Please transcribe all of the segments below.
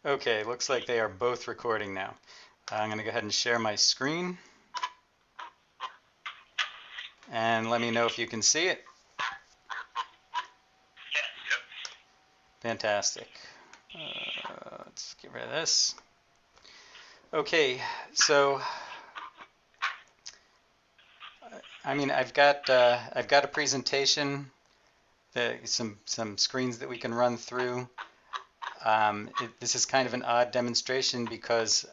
Okay, looks like they are both recording now. I'm going to go ahead and share my screen and let me know if you can see it. Fantastic. Let's get rid of this. Okay, so I've got a presentation, some screens that we can run through. This is kind of an odd demonstration because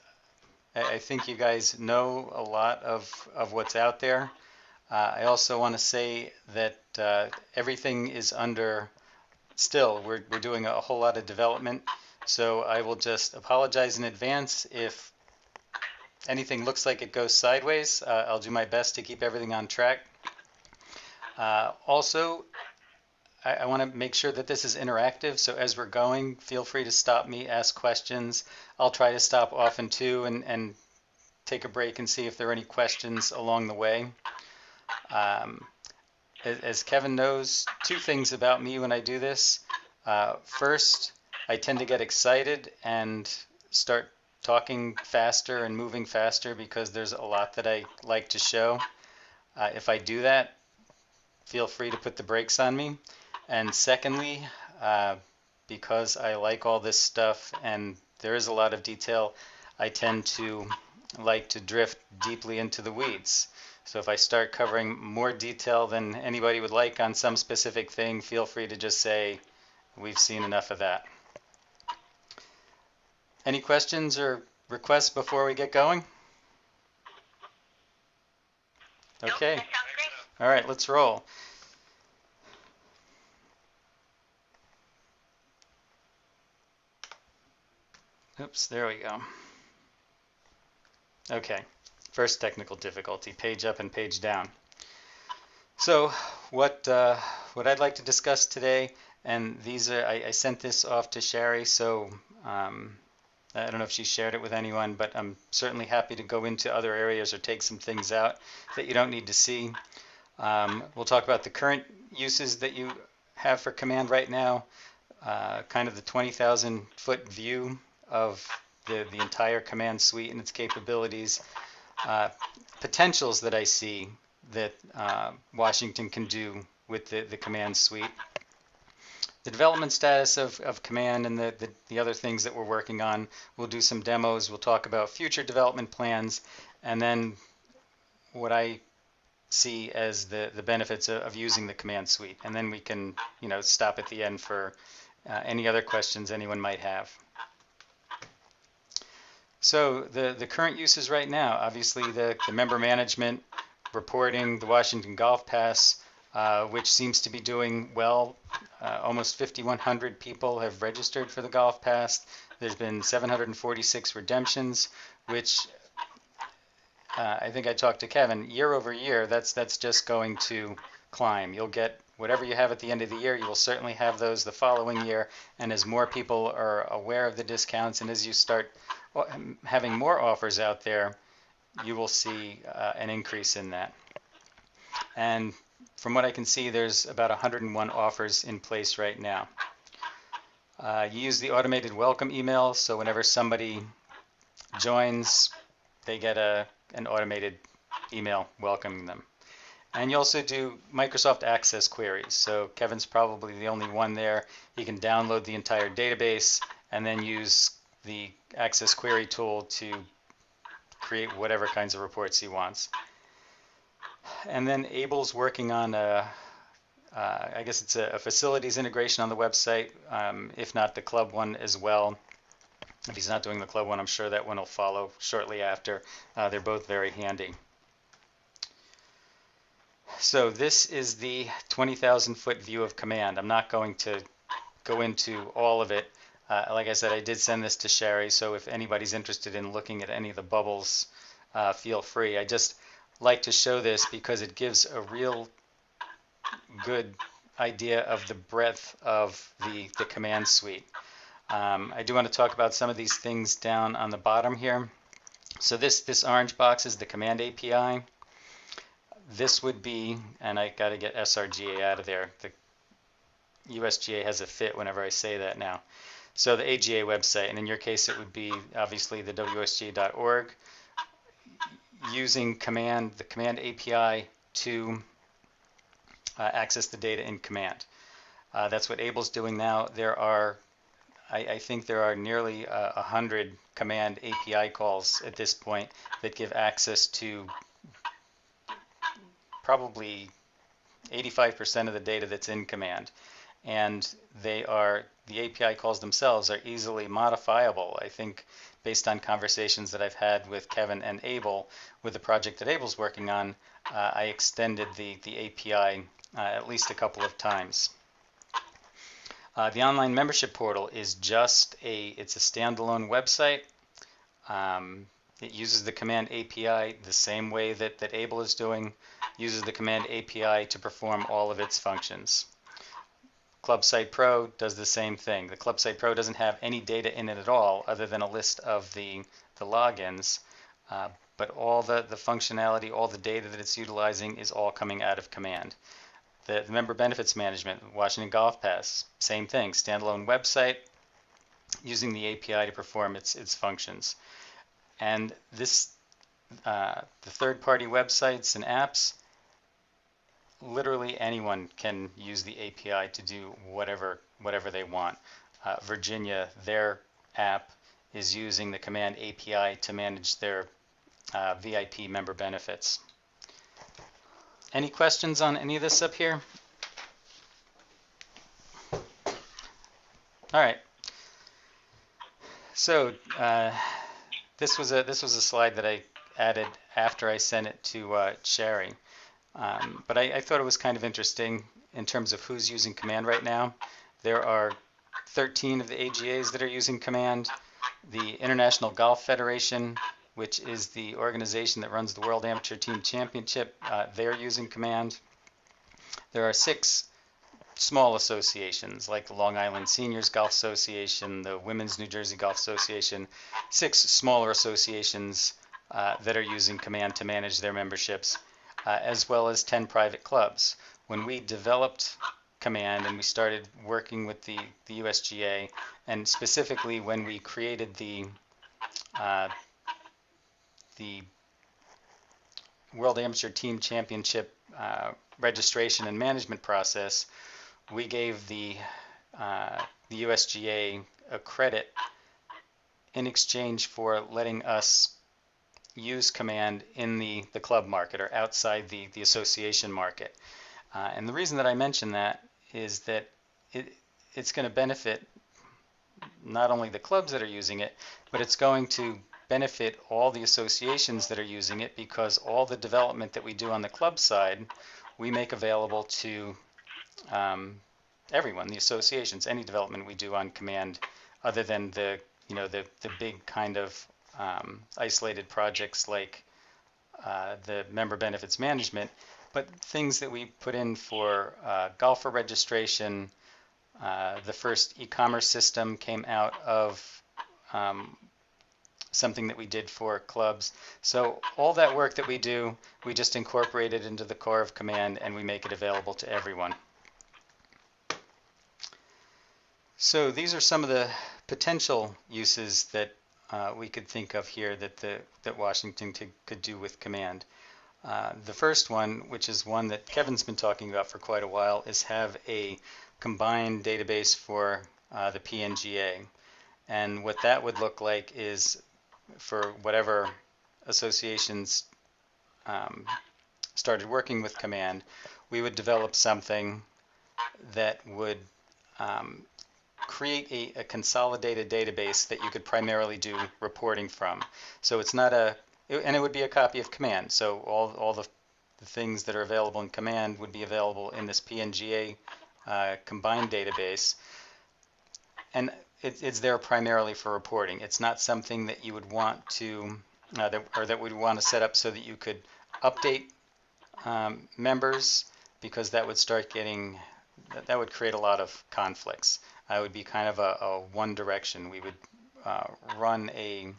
I think you guys know a lot of what's out there. I also want to say that everything is still, we're doing a whole lot of development. So I will just apologize in advance if anything looks like it goes sideways. I'll do my best to keep everything on track. Also, I want to make sure that this is interactive. So as we're going, feel free to stop me, ask questions. I'll try to stop often too and take a break and see if there are any questions along the way. As Kevin knows, two things about me when I do this. First, I tend to get excited and start talking faster and moving faster because there's a lot that I like to show. If I do that, feel free to put the brakes on me. And secondly, because I like all this stuff and there is a lot of detail, I tend to like to drift deeply into the weeds. So if I start covering more detail than anybody would like on some specific thing, feel free to just say, we've seen enough of that. Any questions or requests before we get going? Okay. All right, let's roll. Oops, there we go. Okay, first technical difficulty, page up and page down. So what I'd like to discuss today, and these are, I sent this off to Sherry, so I don't know if she shared it with anyone, but I'm certainly happy to go into other areas or take some things out that you don't need to see. We'll talk about the current uses that you have for command right now, kind of the 20,000 foot view of the entire command suite and its capabilities, potentials that I see that Washington can do with the command suite, the development status of command and the other things that we're working on. We'll do some demos, we'll talk about future development plans, and then what I see as the benefits of using the command suite. And then we can stop at the end for any other questions anyone might have. So the current uses right now, obviously the member management, reporting, the Washington Golf Pass, which seems to be doing well. Almost 5,100 people have registered for the Golf Pass. There's been 746 redemptions, which I think I talked to Kevin, year over year, that's just going to climb. You'll get whatever you have at the end of the year, you will certainly have those the following year. And as more people are aware of the discounts and as you start having more offers out there, you will see an increase in that. And from what I can see, there's about 101 offers in place right now. You use the automated welcome email, so whenever somebody joins, they get an automated email welcoming them. And you also do Microsoft Access queries. So Kevin's probably the only one there. He can download the entire database and then use the Access query tool to create whatever kinds of reports he wants. And then Abel's working on I guess it's a facilities integration on the website, if not the club one as well. If he's not doing the club one, I'm sure that one will follow shortly after. They're both very handy. So this is the 20,000 foot view of command. I'm not going to go into all of it. Like I said, I did send this to Sherry, so if anybody's interested in looking at any of the bubbles, feel free. I just like to show this because it gives a real good idea of the breadth of the command suite. I do want to talk about some of these things down on the bottom here. So this orange box is the command API. This would be, and I got to get srga out of there. The USGA has a fit whenever I say that now. So the AGA website, and in your case it would be obviously the wsga.org, using the command API to access the data in command. That's what Able's doing now. I think there are nearly 100 command API calls at this point that give access to probably 85% of the data that's in command. And the API calls themselves are easily modifiable. I think based on conversations that I've had with Kevin and Abel, with the project that Abel's working on, I extended the API at least a couple of times. The online membership portal is it's a standalone website. It uses the command API the same way that Able is doing, uses the command API to perform all of its functions. ClubSite Pro does the same thing. The ClubSite Pro doesn't have any data in it at all other than a list of the logins, but all the functionality, all the data that it's utilizing is all coming out of command. The member benefits management, Washington Golf Pass, same thing, standalone website using the API to perform its functions. And the third-party websites and apps, literally anyone can use the API to do whatever they want. Virginia, their app is using the command API to manage their VIP member benefits. Any questions on any of this up here? All right. So this was a slide that I added after I sent it to Sherry. But I thought it was kind of interesting in terms of who's using command right now. There are 13 of the AGAs that are using command. The International Golf Federation, which is the organization that runs the World Amateur Team Championship, they're using command. There are 6 small associations like the Long Island Seniors Golf Association, the Women's New Jersey Golf Association, 6 smaller associations that are using command to manage their memberships, as well as 10 private clubs. When we developed command and we started working with the USGA, and specifically when we created the World Amateur Team Championship registration and management process, we gave the USGA a credit in exchange for letting us use command in the club market or outside the association market. And the reason that I mention that is that it's going to benefit not only the clubs that are using it, but it's going to benefit all the associations that are using it, because all the development that we do on the club side, we make available to everyone, the associations, any development we do on command, other than the big kind of isolated projects like the member benefits management, but things that we put in for golfer registration. The first e-commerce system came out of something that we did for clubs. So all that work that we do, we just incorporate it into the core of command and we make it available to everyone. So these are some of the potential uses that we could think of here that Washington could do with command. The first one, which is one that Kevin's been talking about for quite a while, is have a combined database for the PNGA. And what that would look like is, for whatever associations started working with command, we would develop something that would create a consolidated database that you could primarily do reporting from. So it's not and it would be a copy of command. So all the things that are available in command would be available in this PNGA combined database. And it's there primarily for reporting. It's not something that you would want to, that we'd want to set up so that you could update members, because that would that would create a lot of conflicts. It would be kind of a one direction. We would run a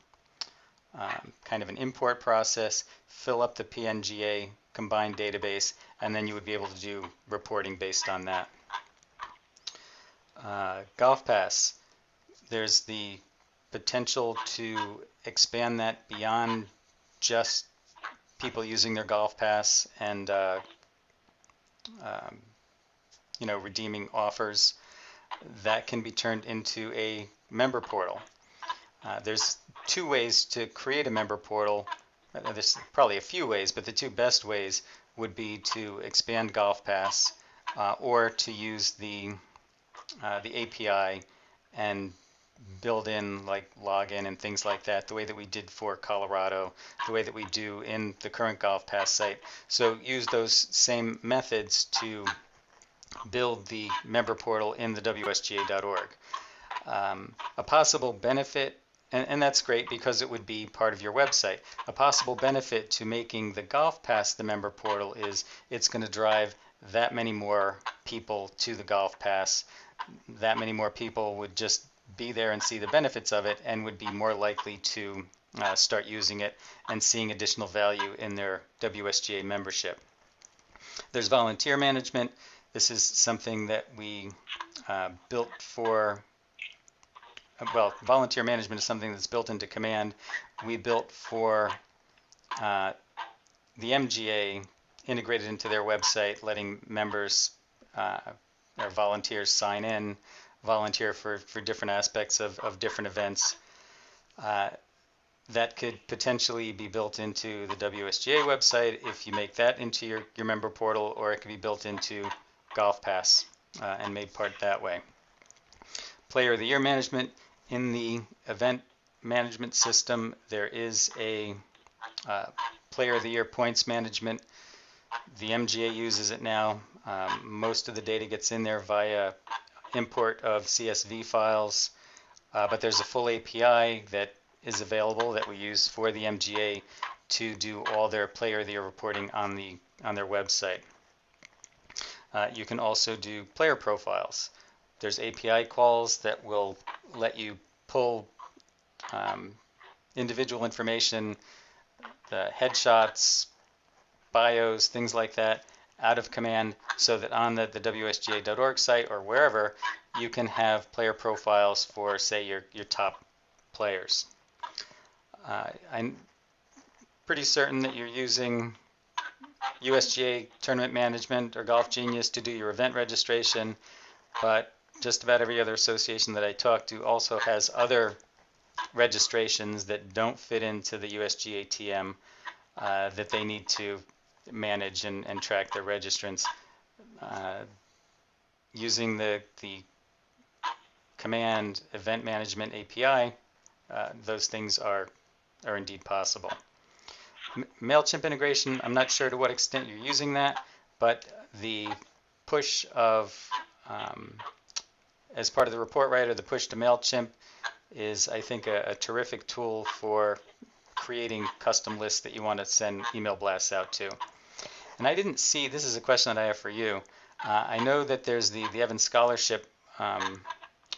kind of an import process, fill up the PNGA combined database, and then you would be able to do reporting based on that. Golf Pass. there's the potential to expand that beyond just people using their golf pass and um, redeeming offers. That can be turned into a member portal. There's two ways to create a member portal. There's probably a few ways, but the two best ways would be to expand Golf Pass or to use the API and build in like login and things like that, the way that we did for Colorado, the way that we do in the current Golf Pass site. So use those same methods to build the member portal in the wsga.org. A possible benefit, and that's great because it would be part of your website. A possible benefit to making the Golf Pass the member portal is it's going to drive that many more people to the Golf Pass. That many more people would just be there and see the benefits of it and would be more likely to start using it and seeing additional value in their WSGA membership. There's volunteer management. This is something that we built for, well, volunteer management is something that's built into Command. We built for the MGA, integrated into their website, letting members or volunteers sign in, volunteer for different aspects of different events. That could potentially be built into the WSGA website if you make that into your member portal, or it could be built into Golf Pass and made part that way. Player of the Year management. In the event management system, there is a Player of the Year points management. The MGA uses it now. Most of the data gets in there via import of CSV files, but there's a full API that is available that we use for the MGA to do all their Player of the Year reporting on their website. You can also do player profiles. There's API calls that will let you pull individual information, the headshots, bios, things like that, out of Command, so that on the wsga.org site or wherever, you can have player profiles for, say, your top players. I'm pretty certain that you're using USGA Tournament Management or Golf Genius to do your event registration, but just about every other association that I talk to also has other registrations that don't fit into the USGA TM that they need to manage and track their registrants. Using the Command Event Management API, those things are indeed possible. MailChimp integration, I'm not sure to what extent you're using that, but the push of, as part of the report writer, the push to MailChimp is, I think, a terrific tool for creating custom lists that you want to send email blasts out to. And I didn't see, this is a question that I have for you. I know that there's the Evans Scholarship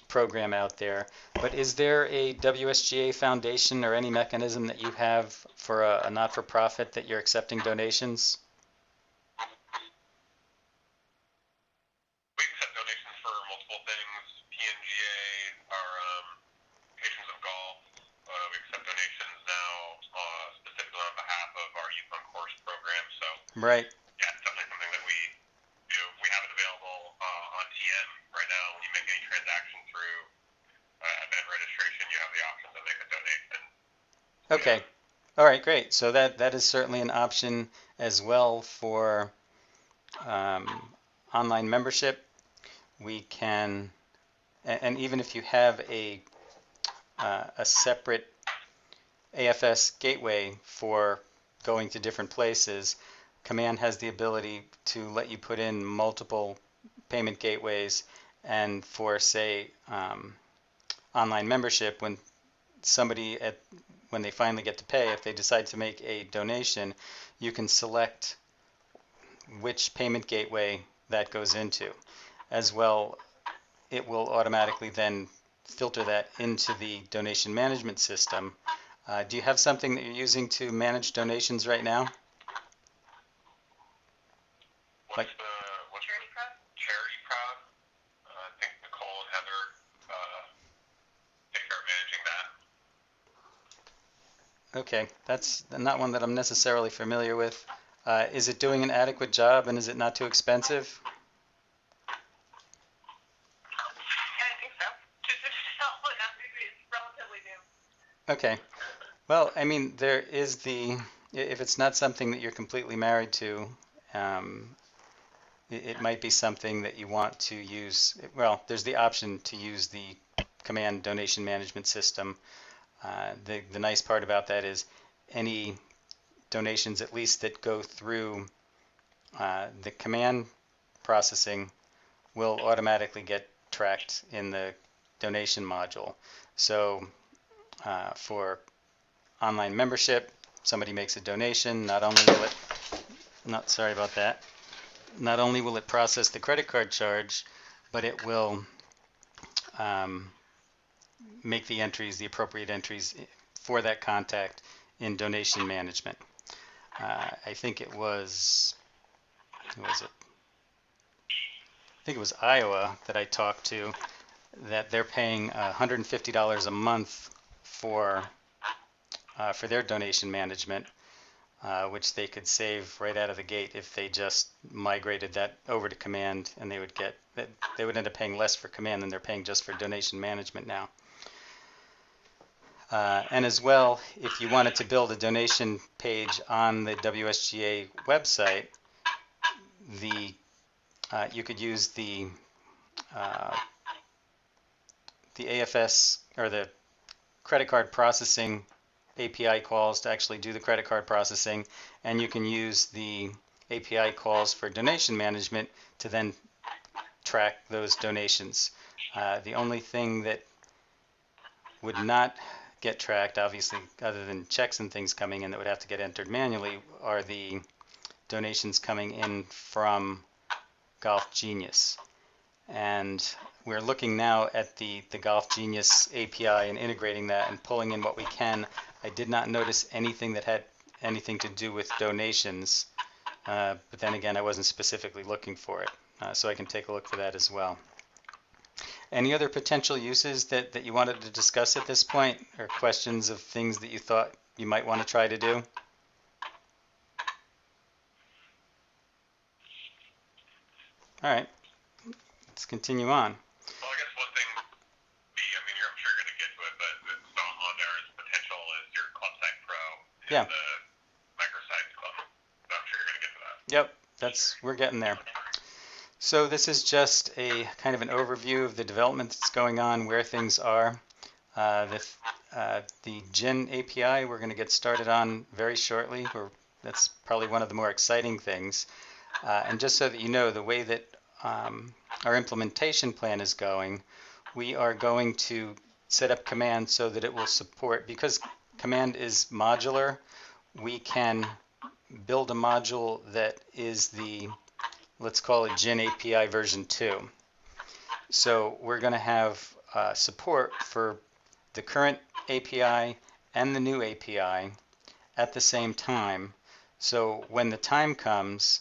program out there, but is there a WSGA foundation or any mechanism that you have for a not-for-profit that you're accepting donations? We accept donations for multiple things. PNGA, our Patrons of Golf. We accept donations now specifically on behalf of our Youth on Course program. So Right. yeah, it's definitely something that we do. We have it available on TM right now. When you make any transaction through event registration, you have the option to make a donation. Okay. All right, great. So that is certainly an option as well for online membership. We can, and even if you have a separate AFS gateway for going to different places, Command has the ability to let you put in multiple payment gateways, and for, say, online membership, when they finally get to pay, if they decide to make a donation, you can select which payment gateway that goes into. As well, it will automatically then filter that into the donation management system. Do you have something that you're using to manage donations right now? What's Charity Proud? I think Nicole and Heather Okay, that's not one that I'm necessarily familiar with. Is it doing an adequate job and is it not too expensive? I think so. Just it's relatively new. Okay. Well, I mean, there is if it's not something that you're completely married to, um, it might be something that you want to use. Well, there's the option to use the command donation management system. The nice part about that is any donations, at least that go through the command processing, will automatically get tracked in the donation module. So for online membership, somebody makes a donation, not only will it, not sorry about that, not only will it process the credit card charge, but it will um, make the entries, the appropriate entries for that contact in donation management. I think it was, who was it? I think it was Iowa that I talked to, that they're paying $150 a month for their donation management, which they could save right out of the gate if they just migrated that over to command, and they would end up paying less for command than they're paying just for donation management now. And as well, if you wanted to build a donation page on the WSGA website, you could use uh, the AFS or the credit card processing API calls to actually do the credit card processing, and you can use the API calls for donation management to then track those donations. The only thing that would not get tracked, obviously, other than checks and things coming in that would have to get entered manually, are the donations coming in from Golf Genius. And we're looking now at the Golf Genius API and integrating that and pulling in what we can. I did not notice anything that had anything to do with donations, but then again, I wasn't specifically looking for it, so I can take a look for that as well. Any other potential uses that you wanted to discuss at this point, or questions of things that you thought you might want to try to do? All right, let's continue on. Well, I guess one thing, I mean, I'm sure you're going to get to it, but it's not on there as potential is your Club Site Pro and Yeah. the Microsites Club. So I'm sure you're going to get to that. Yep, we're getting there. So this is just a kind of an overview of the development that's going on, where things are. The GIN API we're going to get started on very shortly. That's probably one of the more exciting things. And just so that you know, the way that our implementation plan is going, we are going to set up command so that it will support, because command is modular, we can build a module that is let's call it GIN API version 2. So we're going to have support for the current API and the new API at the same time. So when the time comes,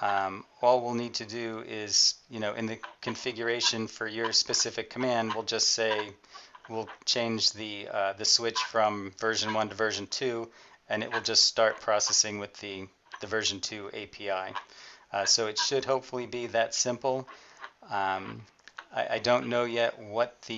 all we'll need to do is, in the configuration for your specific command, we'll just say we'll change the switch from version 1 to version 2, and it will just start processing with the version 2 API. So it should hopefully be that simple. I don't know yet what's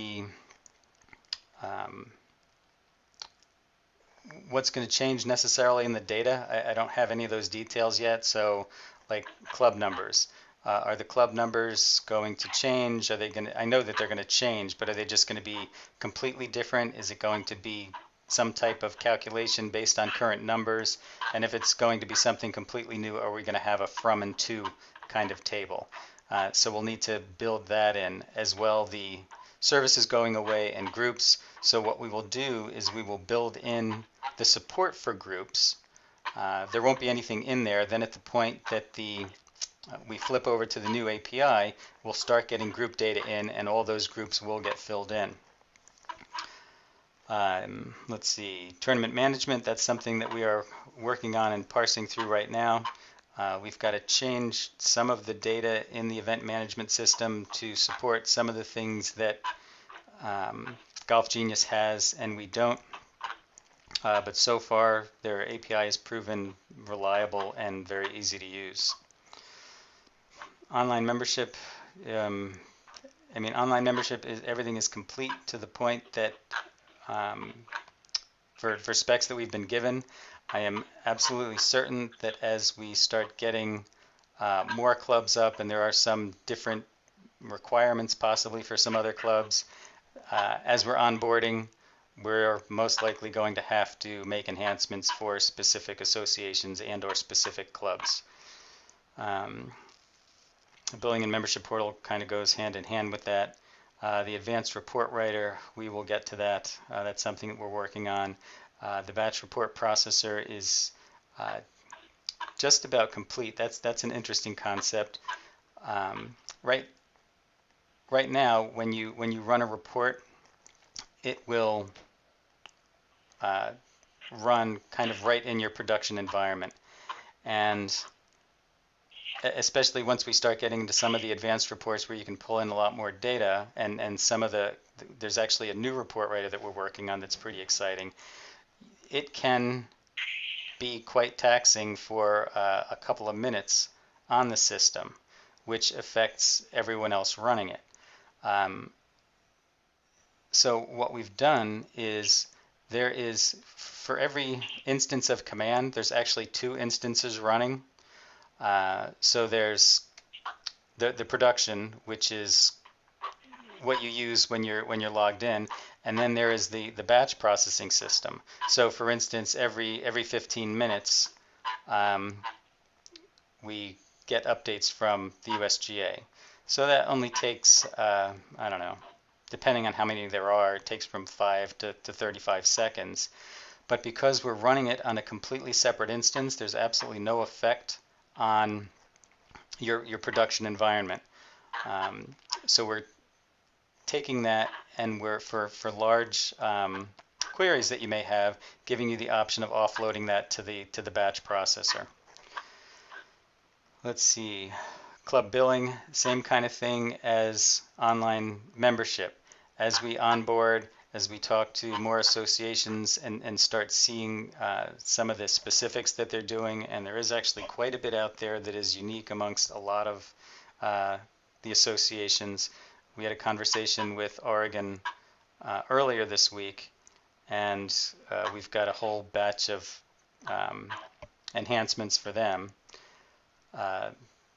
going to change necessarily in the data. I don't have any of those details yet. So, like club numbers, are the club numbers going to change? Are they going to? I know that they're going to change, but are they just going to be completely different? Is it going to be some type of calculation based on current numbers? And if it's going to be something completely new, are we going to have a from and to kind of table? So we'll need to build that in as well. The services going away and groups. So what we will do is we will build in the support for groups. There won't be anything in there. Then at the point that we flip over to the new API, we'll start getting group data in, and all those groups will get filled in. Let's see, tournament management, that's something that we are working on and parsing through right now. We've got to change some of the data in the event management system to support some of the things that Golf Genius has and we don't. but so far their API has proven reliable and very easy to use. Online membership, um, online membership is everything is complete to the point that um, for specs that we've been given, I am absolutely certain that as we start getting more clubs up, and there are some different requirements possibly for some other clubs, as we're onboarding, we're most likely going to have to make enhancements for specific associations and or specific clubs. The billing and membership portal kind of goes hand in hand with that. The advanced report writer, we will get to that. That's something that we're working on. The batch report processor is just about complete. That's an interesting concept. Right now, when you run a report, it will run kind of right in your production environment, and especially once we start getting into some of the advanced reports where you can pull in a lot more data, and some of there's actually a new report writer that we're working on that's pretty exciting. It can be quite taxing for a couple of minutes on the system, which affects everyone else running it. So what we've done is there is, for every instance of command, there's actually 2 instances running. So there's the production, which is what you use when you're logged in, and then there is the batch processing system. So for instance, every 15 minutes, we get updates from the wsga. So that only takes, I don't know, depending on how many there are, it takes from 5 to 35 seconds. But because we're running it on a completely separate instance, there's absolutely no effect on your production environment. So we're taking that, and we're for large queries that you may have, giving you the option of offloading that to the batch processor. Let's see, club billing, same kind of thing as online membership. As we onboard, as we talk to more associations and start seeing some of the specifics that they're doing, and there is actually quite a bit out there that is unique amongst a lot of the associations. We had a conversation with Oregon earlier this week, and we've got a whole batch of enhancements for them.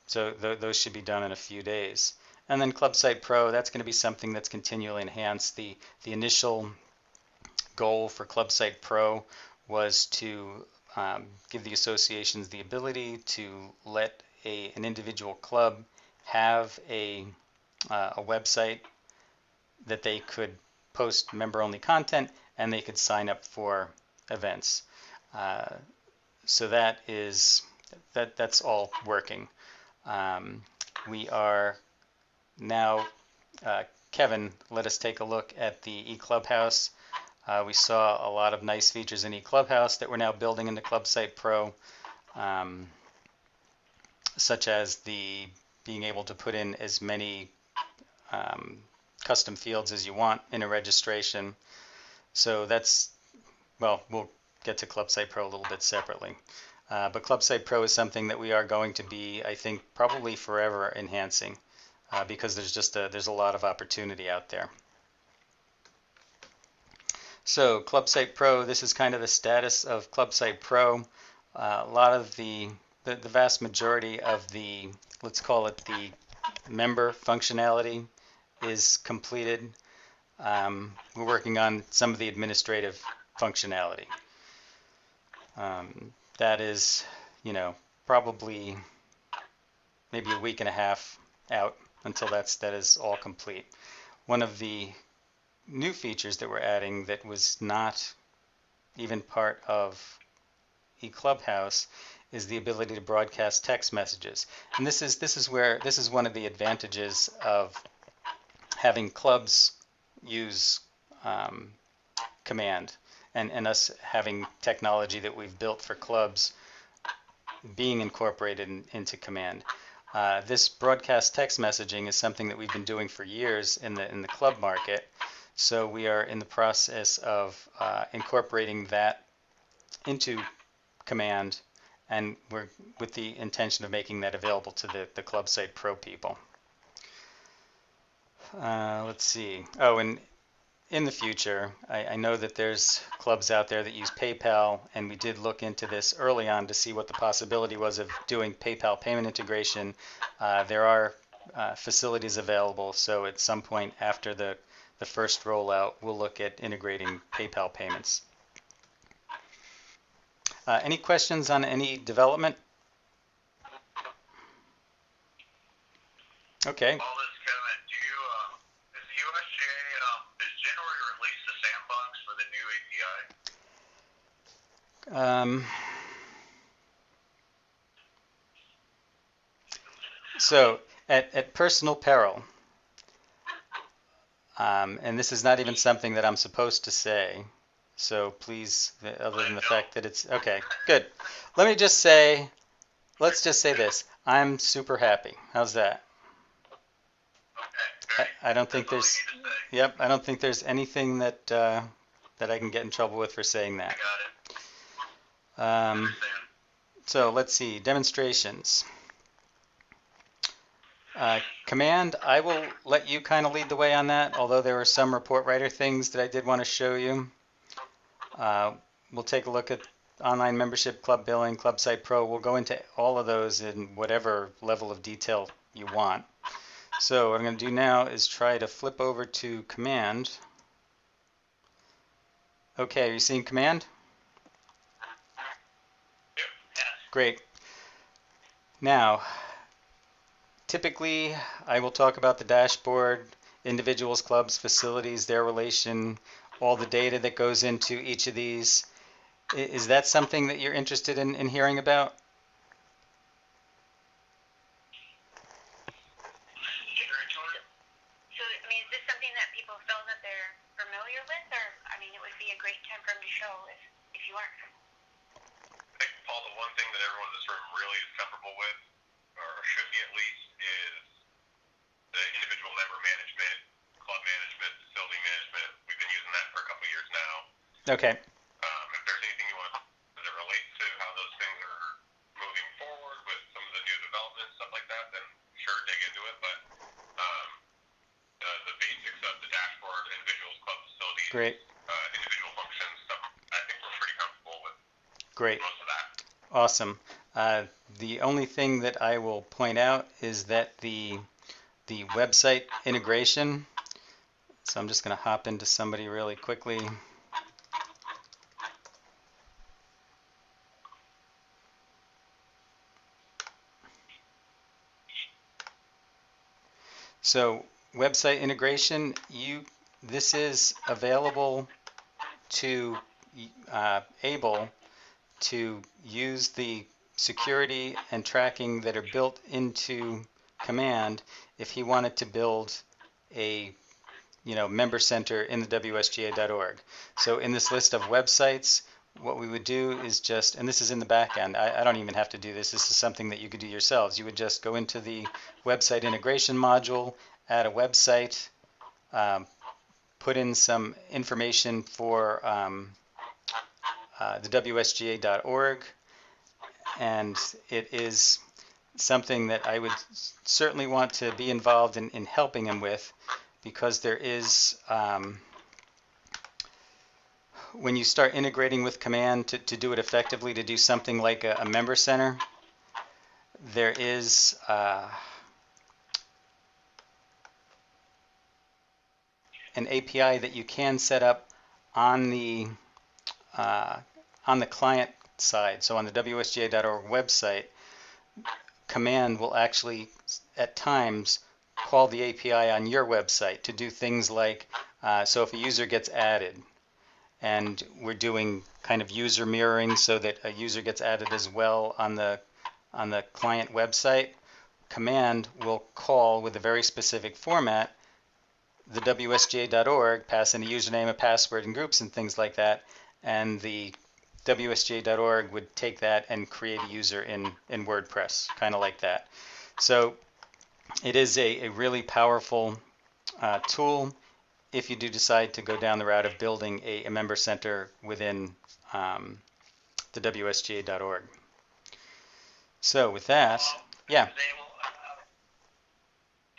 So those should be done in a few days. And then ClubSite Pro, that's going to be something that's continually enhanced. The initial goal for ClubSite Pro was to give the associations the ability to let an individual club have a website that they could post member-only content, and they could sign up for events. So that's all working. We are now, Kevin let us take a look at the eClubhouse. We saw a lot of nice features in eClubhouse that we're now building into ClubSite Pro, such as being able to put in as many custom fields as you want in a registration. So that's, well, we'll get to ClubSite Pro a little bit separately. But ClubSite Pro is something that we are going to be, I think, probably forever enhancing, because there's a lot of opportunity out there. So ClubSite Pro, this is kind of the status of ClubSite Pro. A lot of the vast majority of the, let's call it the member functionality, is completed. We're working on some of the administrative functionality. That is, probably maybe a week and a half out until that is all complete. One of the new features that we're adding that was not even part of eClubhouse is the ability to broadcast text messages. And this is one of the advantages of having clubs use command, and us having technology that we've built for clubs being incorporated into command. This broadcast text messaging is something that we've been doing for years in the club market. So we are in the process of incorporating that into Command, and we're with the intention of making that available to the Club Site Pro people. Let's see. Oh, and in the future, I know that there's clubs out there that use PayPal, and we did look into this early on to see what the possibility was of doing PayPal payment integration. There are facilities available, so at some point after the first rollout, we'll look at integrating PayPal payments. Any questions on any development? Okay. All this, Kevin, do you, is the USGA, is January release the sandbox for the new API? So at personal peril, and this is not even something that I'm supposed to say, so please, other than the fact that it's, okay, good. Let's just say this. I'm super happy. How's that? Okay, I don't think there's, yep, I don't think there's anything that that I can get in trouble with for saying that. I got it. So let's see, demonstrations. Command, I will let you kind of lead the way on that, although there were some report writer things that I did want to show you. We'll take a look at online membership, club billing, Club Site Pro. We'll go into all of those in whatever level of detail you want. So what I'm going to do now is try to flip over to Command. Okay, are you seeing Command? Yep. Yes. Great. Now, typically, I will talk about the dashboard, individuals, clubs, facilities, their relation, all the data that goes into each of these. Is that something that you're interested in hearing about? So, I mean, is this something that people feel that they're familiar with, or, I mean, it would be a great time for them to show if you aren't? I think, Paul, the one thing that everyone in this room really is comfortable with, or should be at least, is the individual member management, club management, facility management. We've been using that for a couple of years now. Okay. If there's anything you want to, as it relates to how those things are moving forward with some of the new developments, stuff like that, then sure, dig into it. But the basics of the dashboard, individuals, club facilities, Great. Individual functions, stuff, I think we're pretty comfortable with Great. most of that. Awesome. The only thing that I will point out is that the website integration, so I'm just going to hop into somebody really quickly. So website integration, this is available to able to use the security and tracking that are built into Command if he wanted to build a member center in the wsga.org. So in this list of websites, what we would do is just, and this is in the back end, I don't even have to do this, this is something that you could do yourselves. You would just go into the website integration module, add a website, put in some information for the wsga.org, and it is something that I would certainly want to be involved in helping him with, because there is, when you start integrating with Command to do it effectively, to do something like a member center, there is an API that you can set up on the client side. So on the wsga.org website, Command will actually at times call the API on your website to do things like, so if a user gets added, and we're doing kind of user mirroring so that a user gets added as well on the client website, Command will call with a very specific format the wsga.org, pass in a username, a password, and groups and things like that, and the wsga.org would take that and create a user in WordPress, kind of like that. So it is a really powerful tool if you do decide to go down the route of building a member center within the wsga.org. So with that, yeah. Do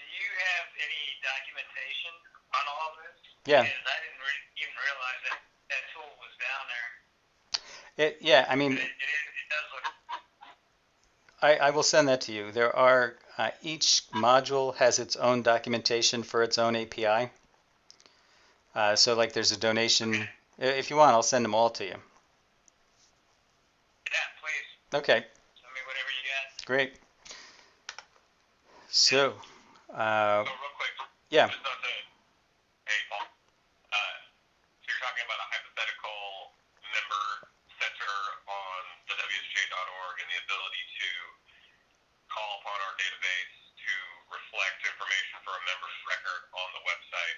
you have any documentation on all of this? Yeah. Because I didn't even realize that tool was down there. Yeah, I mean, It does look. I will send that to you. There are, each module has its own documentation for its own API. So like there's a donation. If you want, I'll send them all to you. Yeah, please. Okay, Send me whatever you got. great. So, So real quick, yeah, just not to, hey, Paul, so you're talking about a hypothetical member center on the wsga.org and the ability to call upon our database to reflect information for a member's record on the website.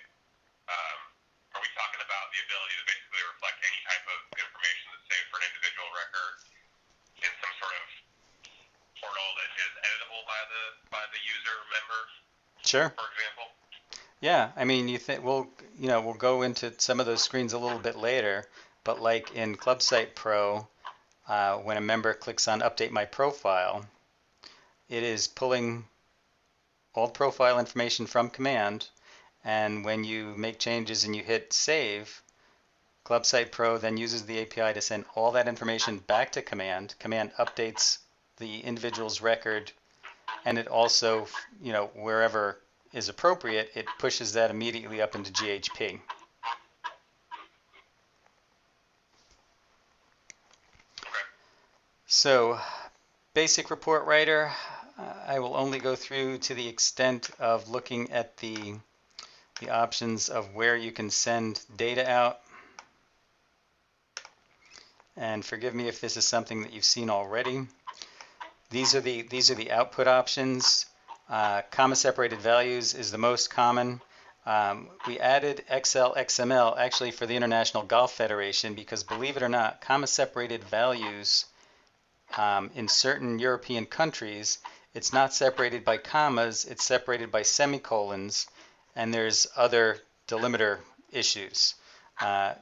Are we talking about the ability to basically reflect any type of information that's saved for an individual record in some sort of portal that is editable by the user member, sure. for example? Yeah, I mean, we'll go into some of those screens a little bit later, but like in ClubSite Pro, when a member clicks on Update My Profile, it is pulling all profile information from Command, and when you make changes and you hit Save, ClubSite Pro then uses the API to send all that information back to Command. Command updates the individual's record, and it also, wherever is appropriate, it pushes that immediately up into GHP. So, basic report writer, I will only go through to the extent of looking at the options of where you can send data out. And forgive me if this is something that you've seen already. These are the output options. Comma separated values is the most common. We added XL/XML actually for the International Golf Federation because, believe it or not, comma separated values in certain European countries, it's not separated by commas, it's separated by semicolons, and there's other delimiter issues.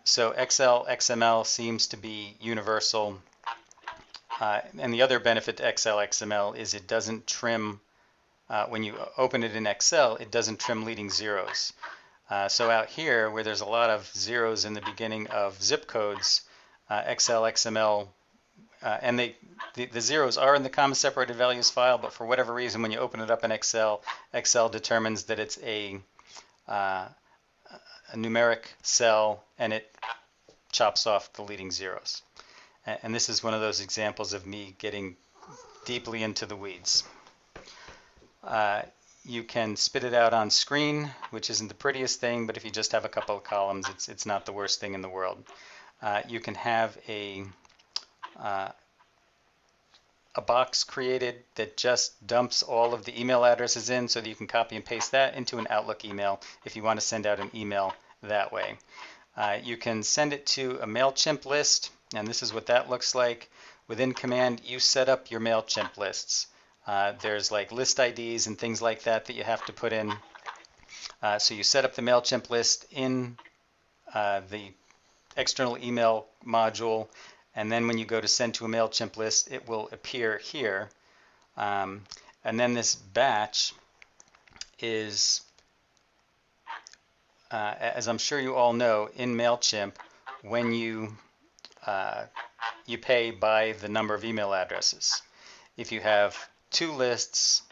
So XL/XML seems to be universal. And the other benefit to XL/XML is it doesn't trim, when you open it in Excel, it doesn't trim leading zeros. So out here, where there's a lot of zeros in the beginning of zip codes, XL/XML, and the zeros are in the comma separated values file, but for whatever reason, when you open it up in Excel, Excel determines that it's a numeric cell, and it chops off the leading zeros. And this is one of those examples of me getting deeply into the weeds. You can spit it out on screen, which isn't the prettiest thing, but if you just have a couple of columns, it's not the worst thing in the world. You can have a box created that just dumps all of the email addresses in so that you can copy and paste that into an Outlook email if you want to send out an email that way. You can send it to a MailChimp list, and this is what that looks like. Within Command, you set up your MailChimp lists. There's like list IDs and things like that that you have to put in. So you set up the MailChimp list in the external email module, and then when you go to send to a MailChimp list, it will appear here. And then this batch is, as I'm sure you all know, in MailChimp, when you pay by the number of email addresses. If you have two lists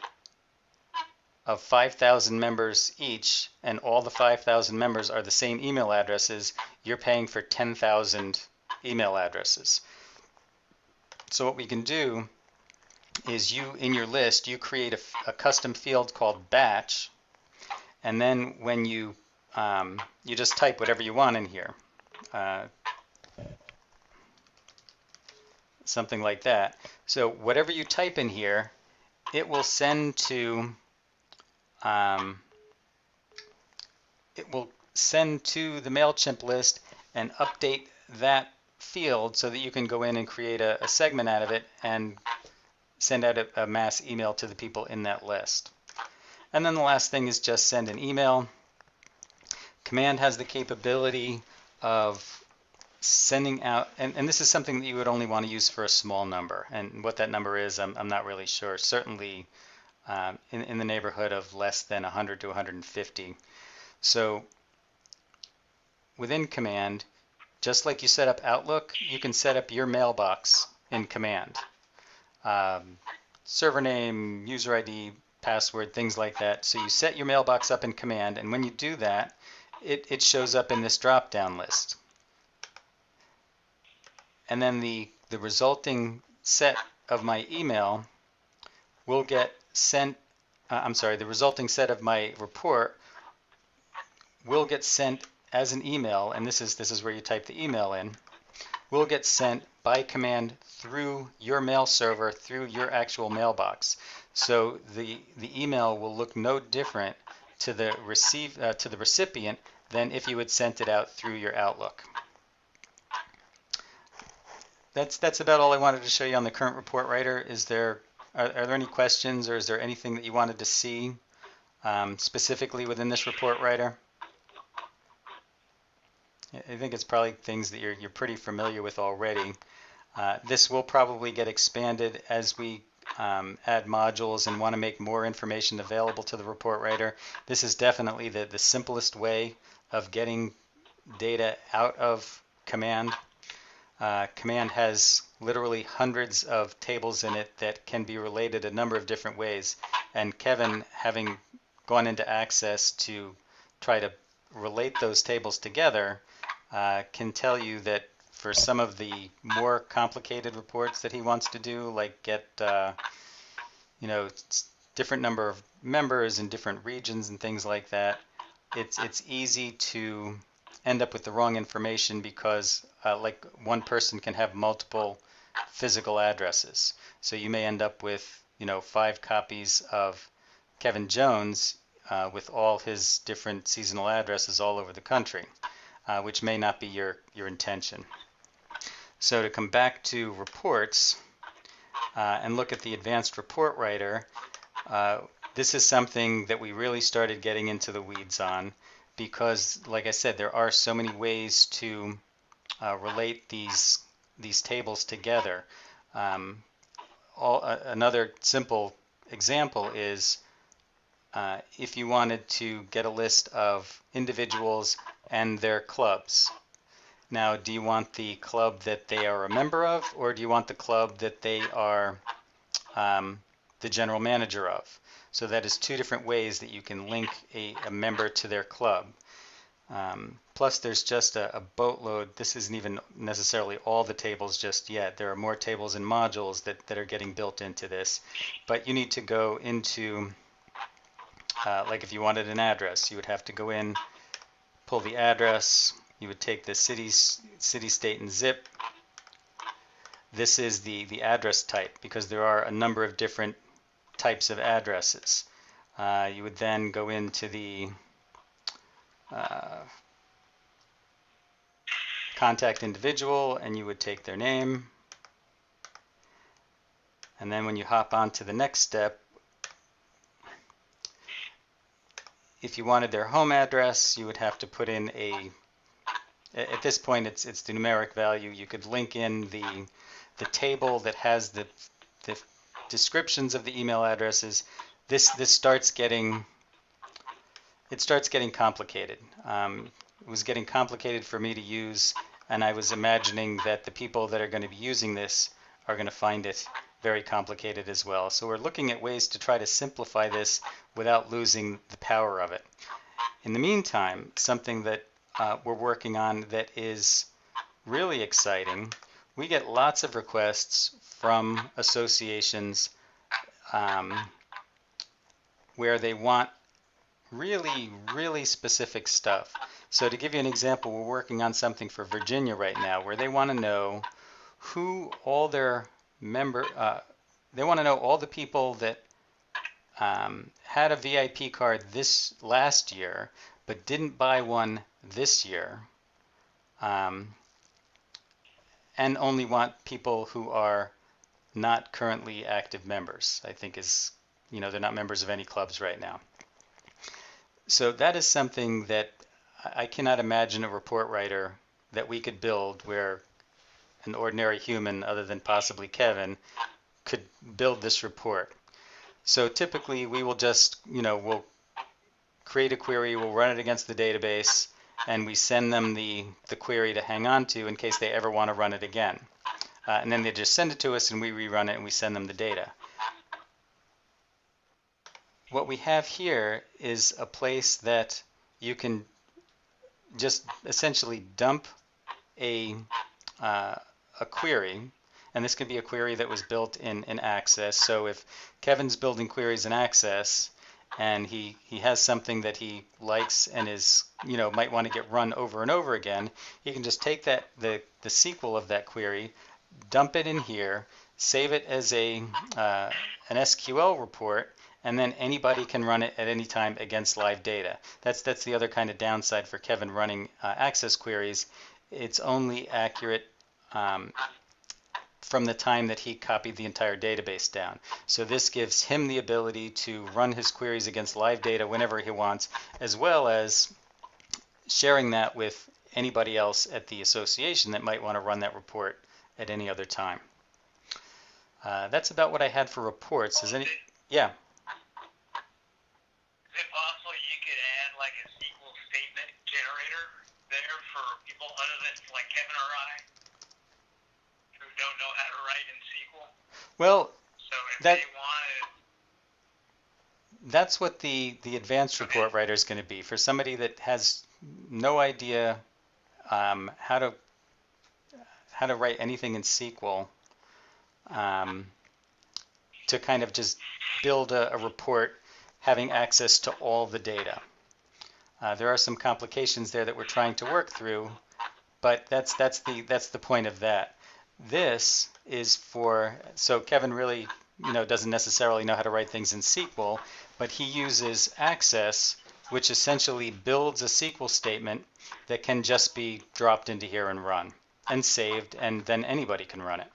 of 5,000 members each, and all the 5,000 members are the same email addresses, you're paying for 10,000 email addresses. So what we can do is in your list, you create a custom field called batch, and then when you just type whatever you want in here. Something like that. So whatever you type in here, it will send to the MailChimp list and update that field so that you can go in and create a segment out of it and send out a mass email to the people in that list. And then the last thing is just send an email. Command has the capability of sending out, and this is something that you would only want to use for a small number. And what that number is, I'm not really sure. Certainly in the neighborhood of less than 100 to 150. So within Command, just like you set up Outlook, you can set up your mailbox in Command. Server name, user ID, password, things like that. So you set your mailbox up in Command, and when you do that, it shows up in this drop-down list. And then the resulting set of my email will get sent, the resulting set of my report will get sent as an email, and this is where you type the email in, will get sent by Command through your mail server, through your actual mailbox. So the email will look no different to the recipient than if you had sent it out through your Outlook. That's about all I wanted to show you on the current report writer. Are there any questions, or is there anything that you wanted to see specifically within this report writer? I think it's probably things that you're pretty familiar with already. This will probably get expanded as we add modules and want to make more information available to the report writer. This is definitely the simplest way of getting data out of Command. Command has literally hundreds of tables in it that can be related a number of different ways. And Kevin, having gone into Access to try to relate those tables together, can tell you that for some of the more complicated reports that he wants to do, like get different number of members in different regions and things like that, it's easy to end up with the wrong information because like one person can have multiple physical addresses. So you may end up with 5 copies of Kevin Jones with all his different seasonal addresses all over the country, which may not be your intention. So to come back to reports and look at the advanced report writer, this is something that we really started getting into the weeds on because, like I said, there are so many ways to relate these tables together. Another simple example is if you wanted to get a list of individuals and their clubs. Now, do you want the club that they are a member of, or do you want the club that they are the general manager of? So that is 2 different ways that you can link a member to their club. Plus, there's just a boatload. This isn't even necessarily all the tables just yet. There are more tables and modules that are getting built into this. But you need to go into, like if you wanted an address, you would have to go in, pull the address. You would take the city, state, and zip. This is the address type because there are a number of different types of addresses. You would then go into the contact individual and you would take their name. And then when you hop on to the next step, if you wanted their home address, you would have to put in at this point it's the numeric value. You could link in the table that has the descriptions of the email addresses. This starts getting complicated. It was getting complicated for me to use, and I was imagining that the people that are going to be using this are going to find it very complicated as well. So we're looking at ways to try to simplify this without losing the power of it. In the meantime, something that we're working on that is really exciting, we get lots of requests from associations where they want really, really specific stuff. So to give you an example, we're working on something for Virginia right now where they want to know who all their they want to know all the people that had a VIP card this last year but didn't buy one this year, and only want people who are not currently active members. I think they're not members of any clubs right now. So that is something that I cannot imagine a report writer that we could build where an ordinary human, other than possibly Kevin, could build this report. So typically we will just, we'll create a query, we'll run it against the database, and we send them the query to hang on to in case they ever want to run it again. And then they just send it to us and we rerun it and we send them the data. What we have here is a place that you can just essentially dump a query, and this could be a query that was built in Access. So if Kevin's building queries in Access and he has something that he likes and is, might want to get run over and over again, he can just take that the SQL of that query, dump it in here, save it as an SQL report, and then anybody can run it at any time against live data. That's the other kind of downside for Kevin running Access queries. It's only accurate from the time that he copied the entire database down. So this gives him the ability to run his queries against live data whenever he wants, as well as sharing that with anybody else at the association that might want to run that report at any other time. That's about what I had for reports. Yeah. Is it possible you could add like a SQL statement generator there for people other than like Kevin or I who don't know how to write in SQL? Well, So if they wanted, that's what the advanced report writer is going to be. For somebody that has no idea how to write anything in SQL, to kind of just build a report having access to all the data. There are some complications there that we're trying to work through, but that's the point of that. This is so Kevin really doesn't necessarily know how to write things in SQL, but he uses Access, which essentially builds a SQL statement that can just be dropped into here and run and saved, and then anybody can run it.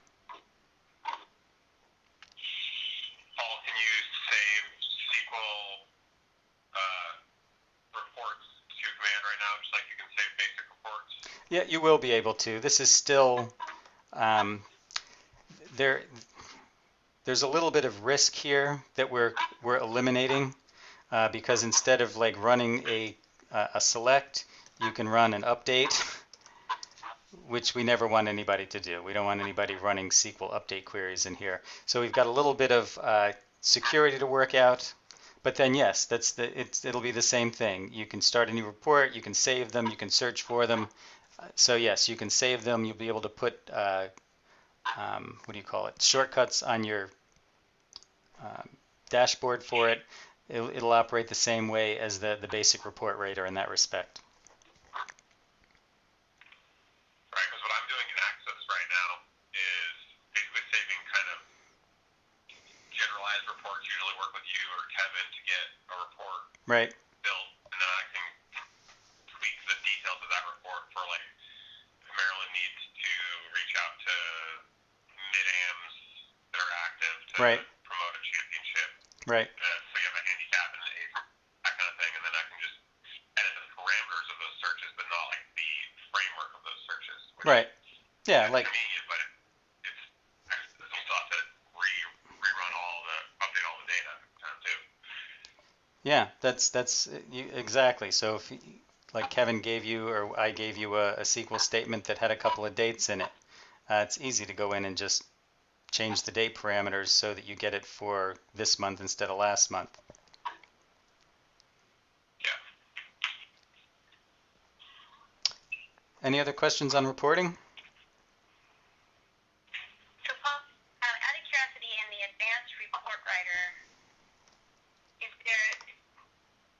Paul, can you save SQL reports to command right now, just like you can save basic reports? Yeah, you will be able to. This is still there's a little bit of risk here that we're eliminating because instead of like running a select, you can run an update, which we never want anybody to do. We don't want anybody running SQL update queries in here. So we've got a little bit of security to work out. But then yes, it'll be the same thing. You can start a new report, you can save them, you can search for them. So yes, you can save them. You'll be able to put shortcuts on your dashboard for it. It'll operate the same way as the basic report writer in that respect. Right, because what I'm doing in Access right now is basically saving kind of generalized reports. Usually work with you or Kevin to get a report Right. built, and then I can tweak the details of that report for like if Maryland needs to reach out to mid-AMs that are active to Right. promote a championship. Right. So you have a handicap and an age, that kind of thing, and then I can just edit the parameters of those searches, but not like the framework of those searches. Right. Yeah, It's like convenient, but it's you still have to rerun update all the data too. yeah, that's exactly. So if like Kevin gave you or I gave you a SQL statement that had a couple of dates in it, it's easy to go in and just change the date parameters so that you get it for this month instead of last month. Yeah. Any other questions on reporting? So Paul, out of curiosity, in the advanced report writer,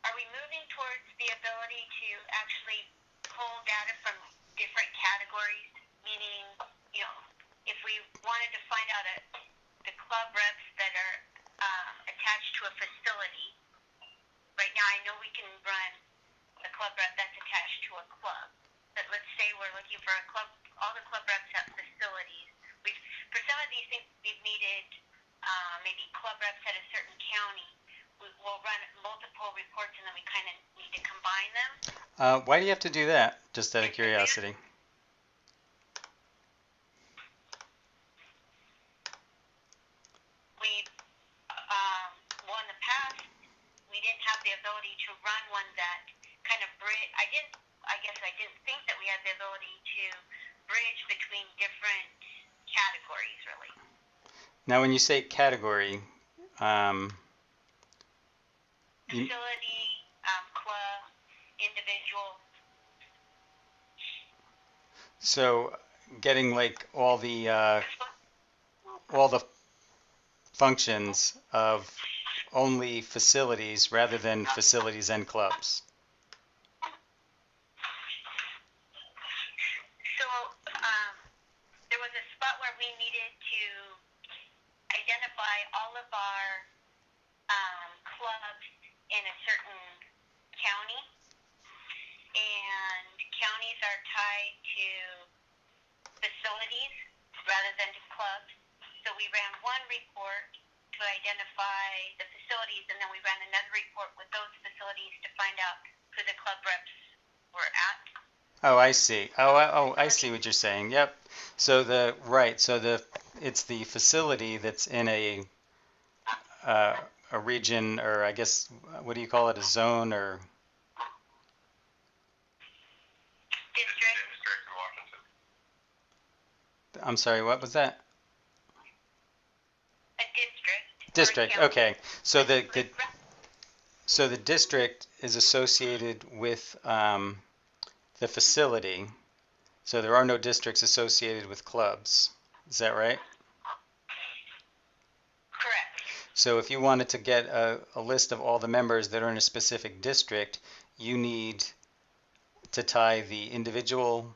are we moving towards the ability to actually pull data from different categories? Meaning, if we wanted to find out the club reps that are attached to a facility, right now I know we can run a club rep that's attached to a club. But let's say we're looking for all the club reps at facilities. For some of these things, we've needed maybe club reps at a certain county. We'll run multiple reports and then we kind of need to combine them. Why do you have to do that? Just out of curiosity. ability to run one that kind of bridge. I guess I didn't think that we had the ability to bridge between different categories, really. Now, when you say category, Facility, club, individual. so getting like all the functions of only facilities rather than facilities and clubs. So there was a spot where we needed to identify all of our clubs in a certain county, and counties are tied to facilities rather than to clubs. So we ran one report to identify the facilities, and then we ran another report with those facilities to find out who the club reps were at. Oh, I see. I see what you're saying. Yep. So it's the facility that's in a region, or I guess, what do you call it, a zone, or District. District in Washington. I'm sorry, what was that? A district. District. Or a Okay. So the county. the district is associated with the facility. So there are no districts associated with clubs. Is that right? Correct. So if you wanted to get a list of all the members that are in a specific district, you need to tie the individual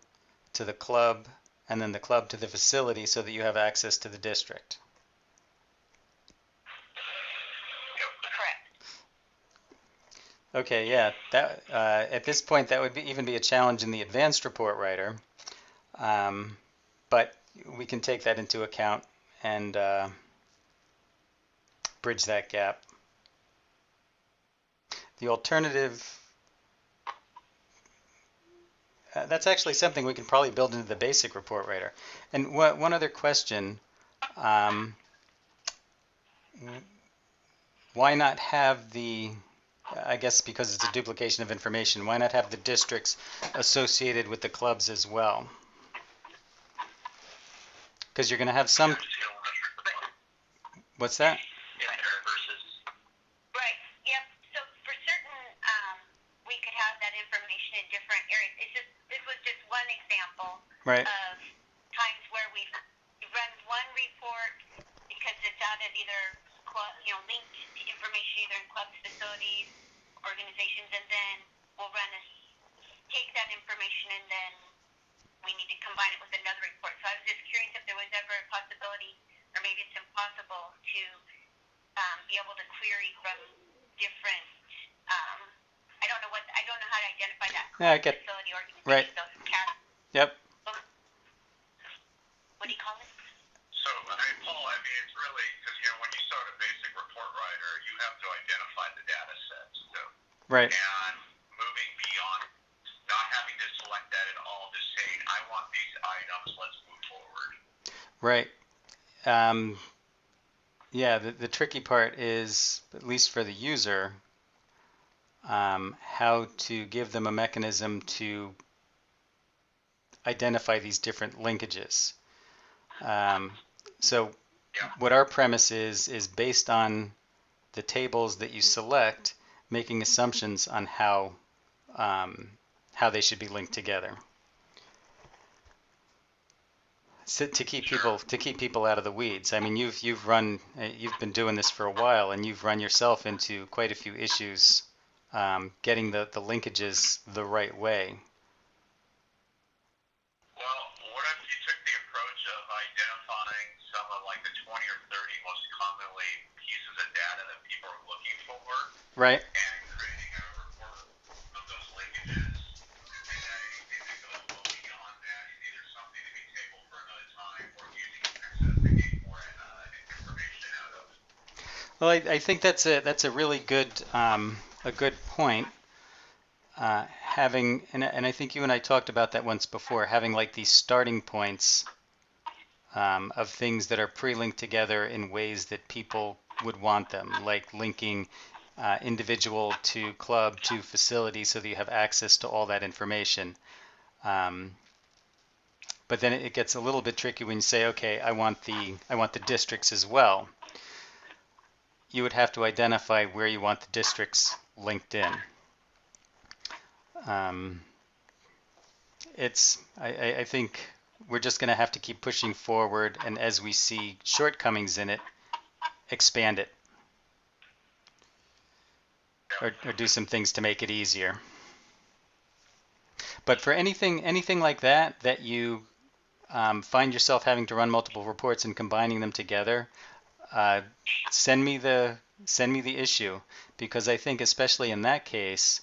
to the club and then the club to the facility so that you have access to the district. Correct. Okay, yeah. That at this point that would even be a challenge in the advanced report writer, but we can take that into account and bridge that gap. The alternative, that's actually something we can probably build into the basic report writer. And one other question, why not have the, I guess because it's a duplication of information, why not have the districts associated with the clubs as well? Because you're going to have some, what's that? Right. Yep. So for certain, we could have that information in different areas. This was just one example Right. of times where we've run one report because it's out of either linked to information either in clubs, facilities, organizations, and then we'll take that information and then we need to combine it with another report. So I was just curious if there was ever a possibility, or maybe it's impossible, to be able to query from different. I don't know how to identify that Yeah, I get, facility organization. right. Those cat. Yep. What do you call it? So, Paul, it's really, because, when you start a basic report writer, you have to identify the data sets. So, Right. and moving beyond, not having to select that at all, just saying, I want these items, let's move forward. Right. Yeah, the tricky part is, at least for the user, how to give them a mechanism to identify these different linkages. So what our premise is based on the tables that you select, making assumptions on how they should be linked together. So to keep people out of the weeds. I mean, you've been doing this for a while, and you've run yourself into quite a few issues getting the linkages the right way. Well, what if you took the approach of identifying some of the 20 or 30 most commonly pieces of data that people are looking for, right? And creating a report of those linkages, and then anything that goes well beyond that is either something to be tabled for another time or using Access to gain more information out of. Well, I think that's a really good point. Having and I think you and I talked about that once before. Having these starting points of things that are pre-linked together in ways that people would want them, like linking individual to club to facility so that you have access to all that information. Um, but then it gets a little bit tricky when you say, okay, I want the districts as well. You would have to identify where you want the districts linked in. Um, I think we're just going to have to keep pushing forward, and as we see shortcomings in it, expand it or do some things to make it easier. But for anything like that you find yourself having to run multiple reports and combining them together, uh, send me the issue, because I think especially in that case,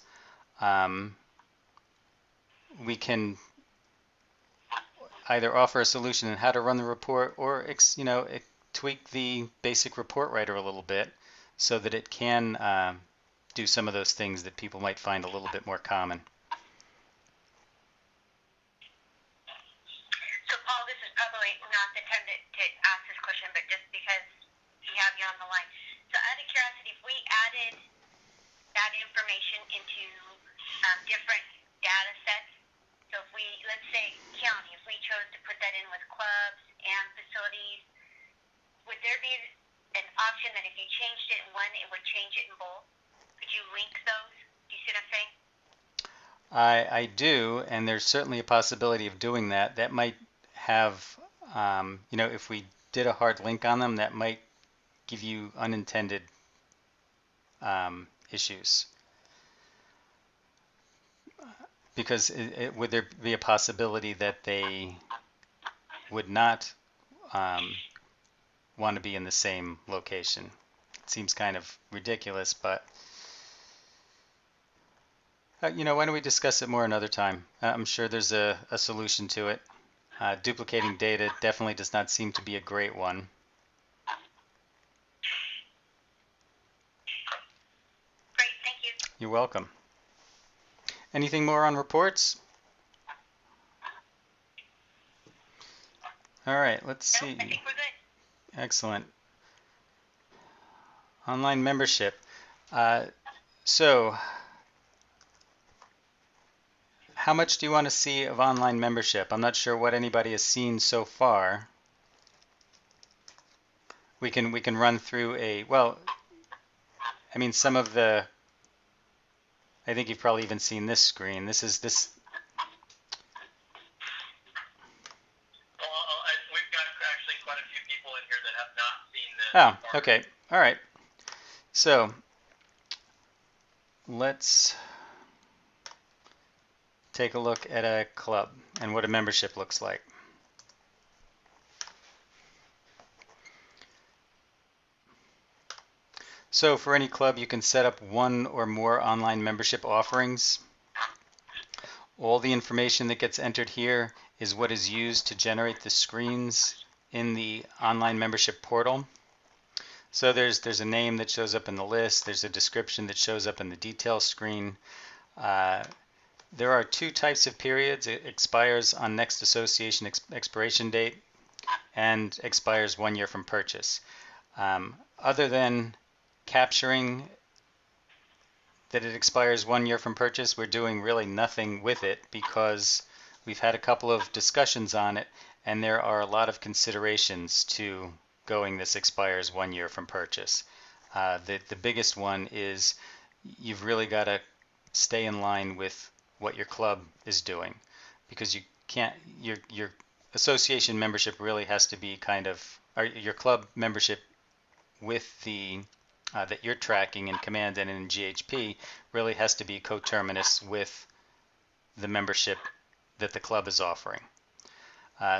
we can either offer a solution in how to run the report, or tweak the basic report writer a little bit so that it can do some of those things that people might find a little bit more common. So Paul, this is probably not the time to ask this question, but just because we have you on the line. So out of curiosity, if we added that information into different data sets, so if we, let's say county, if we chose to put that in with clubs and facilities, would there be an option that if you changed it in one, it would change it in both? Could you link those? Do you see what I'm saying? I do, and there's certainly a possibility of doing that. That might have, if we did a hard link on them, that might give you unintended issues. Because would there be a possibility that they would not want to be in the same location? It seems kind of ridiculous, but why don't we discuss it more another time? I'm sure there's a solution to it. Duplicating data definitely does not seem to be a great one. Great, thank you. You're welcome. Anything more on reports? All right, let's see. I think we're good. Excellent. Online membership. So, how much do you want to see of online membership? I'm not sure what anybody has seen so far. We can run through some of the. I think you've probably even seen this screen. This. Well, we've got actually quite a few people in here that have not seen this. Oh, okay. All right. So, let's take a look at a club and what a membership looks like. So for any club, you can set up one or more online membership offerings. All the information that gets entered here is what is used to generate the screens in the online membership portal. So there's a name that shows up in the list, there's a description that shows up in the details screen. There are two types of periods. It expires on next association expiration date and expires 1 year from purchase. Other than capturing that it expires 1 year from purchase, we're doing really nothing with it, because we've had a couple of discussions on it, and there are a lot of considerations to going this expires 1 year from purchase. The biggest one is you've really got to stay in line with what your club is doing, because you can't, your association membership really has to be or your club membership with the that you're tracking in Command and in GHP really has to be coterminous with the membership that the club is offering.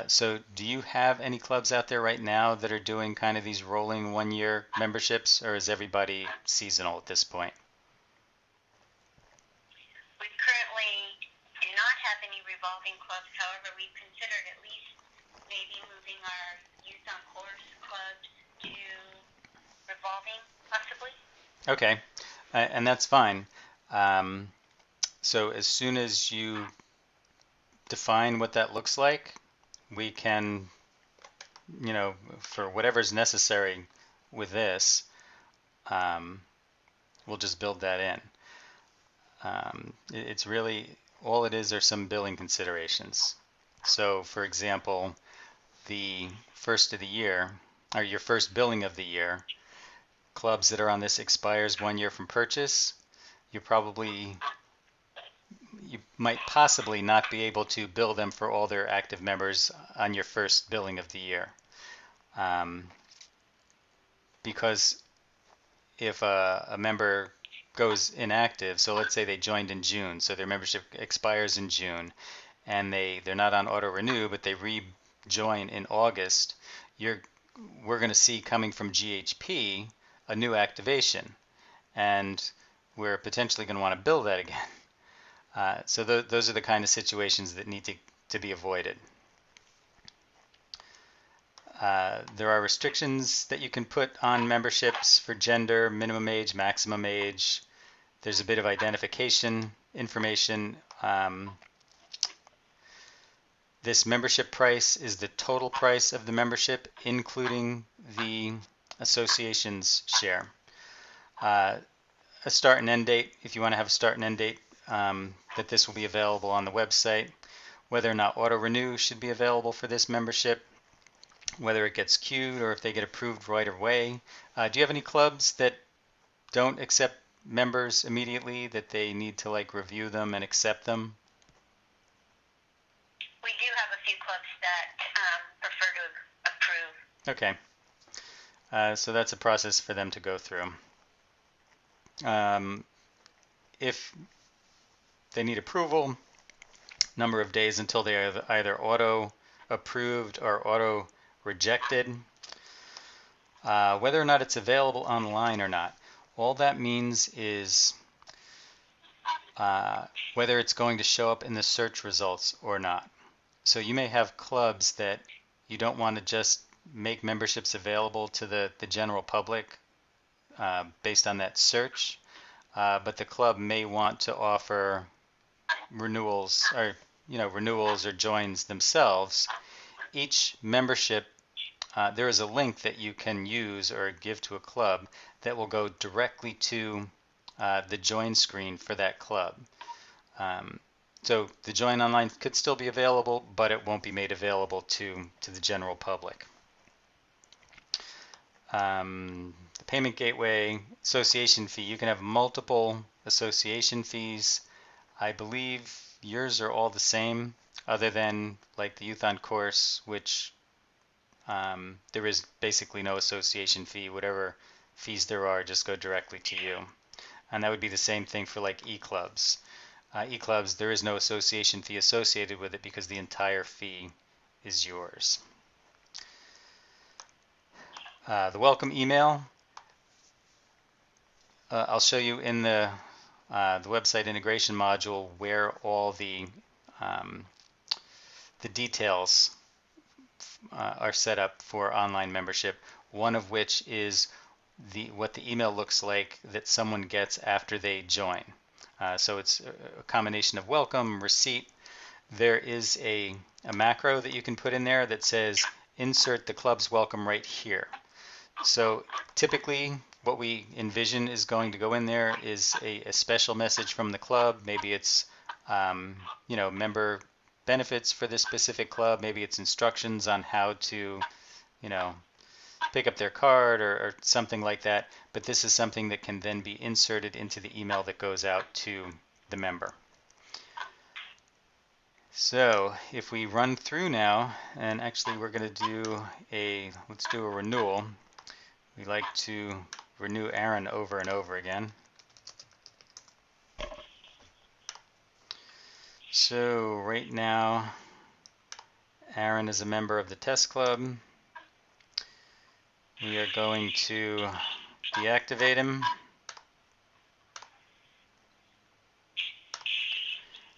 So do you have any clubs out there right now that are doing kind of these rolling 1 year memberships, or is everybody seasonal at this point? We currently do not have any revolving clubs. However, we've considered at least maybe moving our youth on course clubs to revolving, possibly. Okay, and that's fine. So as soon as you define what that looks like, we can, for whatever's necessary with this, we'll just build that in. It's really, all it is are some billing considerations. So for example, the first of the year, or your first billing of the year, clubs that are on this expires 1 year from purchase, you might possibly not be able to bill them for all their active members on your first billing of the year. Because if a member goes inactive, so let's say they joined in June, so their membership expires in June, and they're not on auto renew, but they rejoin in August, we're going to see coming from GHP a new activation, and we're potentially going to want to bill that again. So those are the kind of situations that need to be avoided. There are restrictions that you can put on memberships for gender, minimum age, maximum age. There's a bit of identification information. This membership price is the total price of the membership, including the association's share. A start and end date, if you want to have a start and end date, that this will be available on the website. Whether or not auto renew should be available for this membership, whether it gets queued or if they get approved right away. Do you have any clubs that don't accept members immediately, that they need to like review them and accept them? We do have a few clubs that prefer to approve. Okay. So that's a process for them to go through. If they need approval, number of days until they are either auto approved or auto rejected. Whether or not it's available online or not. All that means is whether it's going to show up in the search results or not. So you may have clubs that you don't want to just make memberships available to the general public based on that search, but the club may want to offer renewals or joins themselves. Each membership, there is a link that you can use or give to a club that will go directly to the join screen for that club. So the join online could still be available, but it won't be made available to the general public. The payment gateway, association fee, you can have multiple association fees. I believe yours are all the same, other than like the Youth on Course, which there is basically no association fee. Whatever fees there are just go directly to you. And that would be the same thing for like e-clubs. E-clubs, there is no association fee associated with it because the entire fee is yours. The welcome email, I'll show you in the website integration module where all the details are set up for online membership. One of which is what the email looks like that someone gets after they join. So it's a combination of welcome, receipt. There is a macro that you can put in there that says insert the club's welcome right here. So typically what we envision is going to go in there is a special message from the club. Maybe it's member benefits for this specific club. Maybe it's instructions on how to pick up their card or something like that. But this is something that can then be inserted into the email that goes out to the member. So if we run through now, and actually we're going to let's do a renewal. We like to renew Aaron over and over again. So right now, Aaron is a member of the test club. We are going to deactivate him.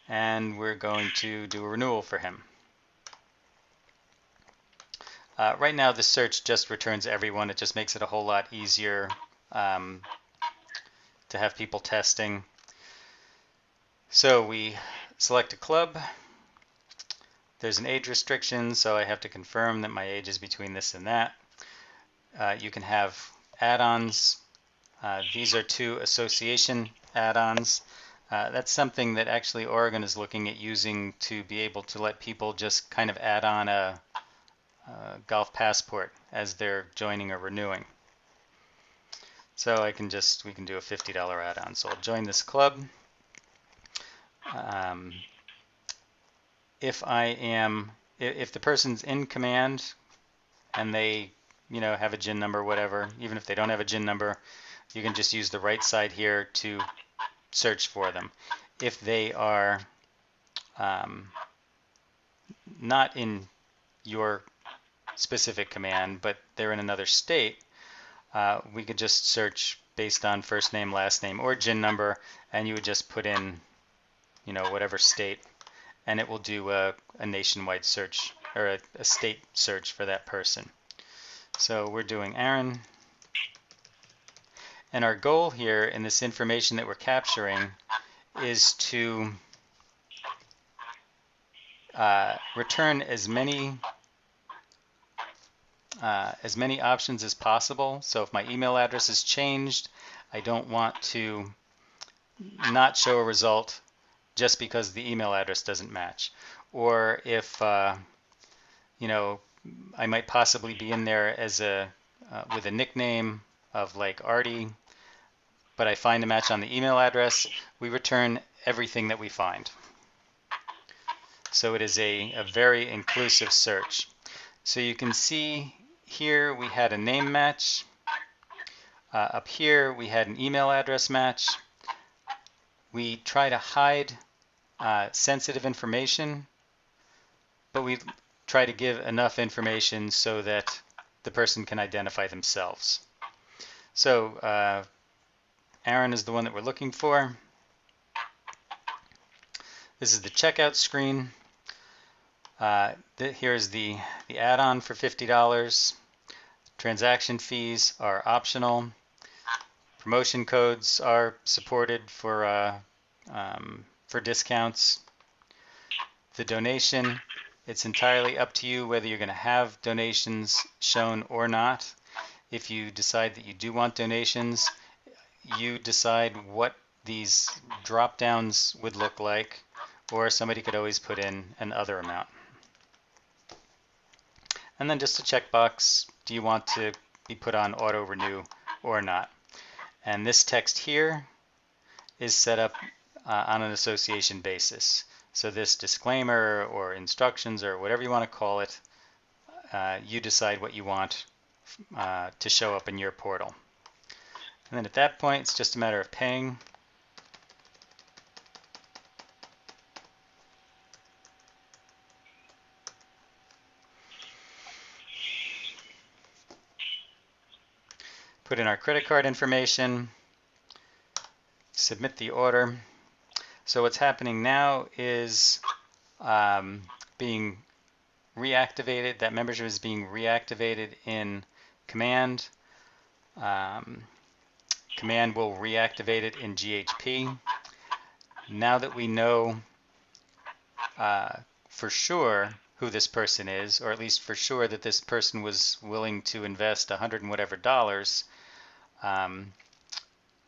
And we're going to do a renewal for him. Right now the search just returns everyone. It just makes it a whole lot easier to have people testing. So we select a club. There's an age restriction, so I have to confirm that my age is between this and that. You can have add-ons These are two association add-ons. That's something that actually Oregon is looking at using to be able to let people just kind of add on a golf passport as they're joining or renewing. So we can do a $50 add-on. So I'll join this club. If the person's in command and they, have a GIN number, whatever, even if they don't have a GIN number, you can just use the right side here to search for them. If they are not in your specific command, but they're in another state, we could just search based on first name, last name, or GIN number, and you would just put in, whatever state, and it will do a nationwide search or a state search for that person. So we're doing Aaron. And our goal here in this information that we're capturing is to return as many options as possible. So if my email address is changed, I don't want to not show a result just because the email address doesn't match. Or if I might possibly be in there as with a nickname of like Artie, but I find a match on the email address, we return everything that we find. So it is a very inclusive search. So you can see here we had a name match. Up here we had an email address match. We try to hide sensitive information, but we try to give enough information so that the person can identify themselves. So Aaron is the one that we're looking for. This is the checkout screen. Here's the add-on for $50. Transaction fees are optional. Promotion codes are supported for discounts. The donation, it's entirely up to you whether you're going to have donations shown or not. If you decide that you do want donations, you decide what these drop downs would look like, or somebody could always put in an other amount. And then just a checkbox, do you want to be put on auto renew or not? And this text here is set up on an association basis. So this disclaimer or instructions or whatever you want to call it, you decide what you want to show up in your portal. And then at that point, it's just a matter of paying. Put in our credit card information, submit the order. So what's happening now is being reactivated. That membership is being reactivated in Command. Command will reactivate it in GHP. Now that we know for sure who this person is, or at least for sure that this person was willing to invest $100 and whatever dollars,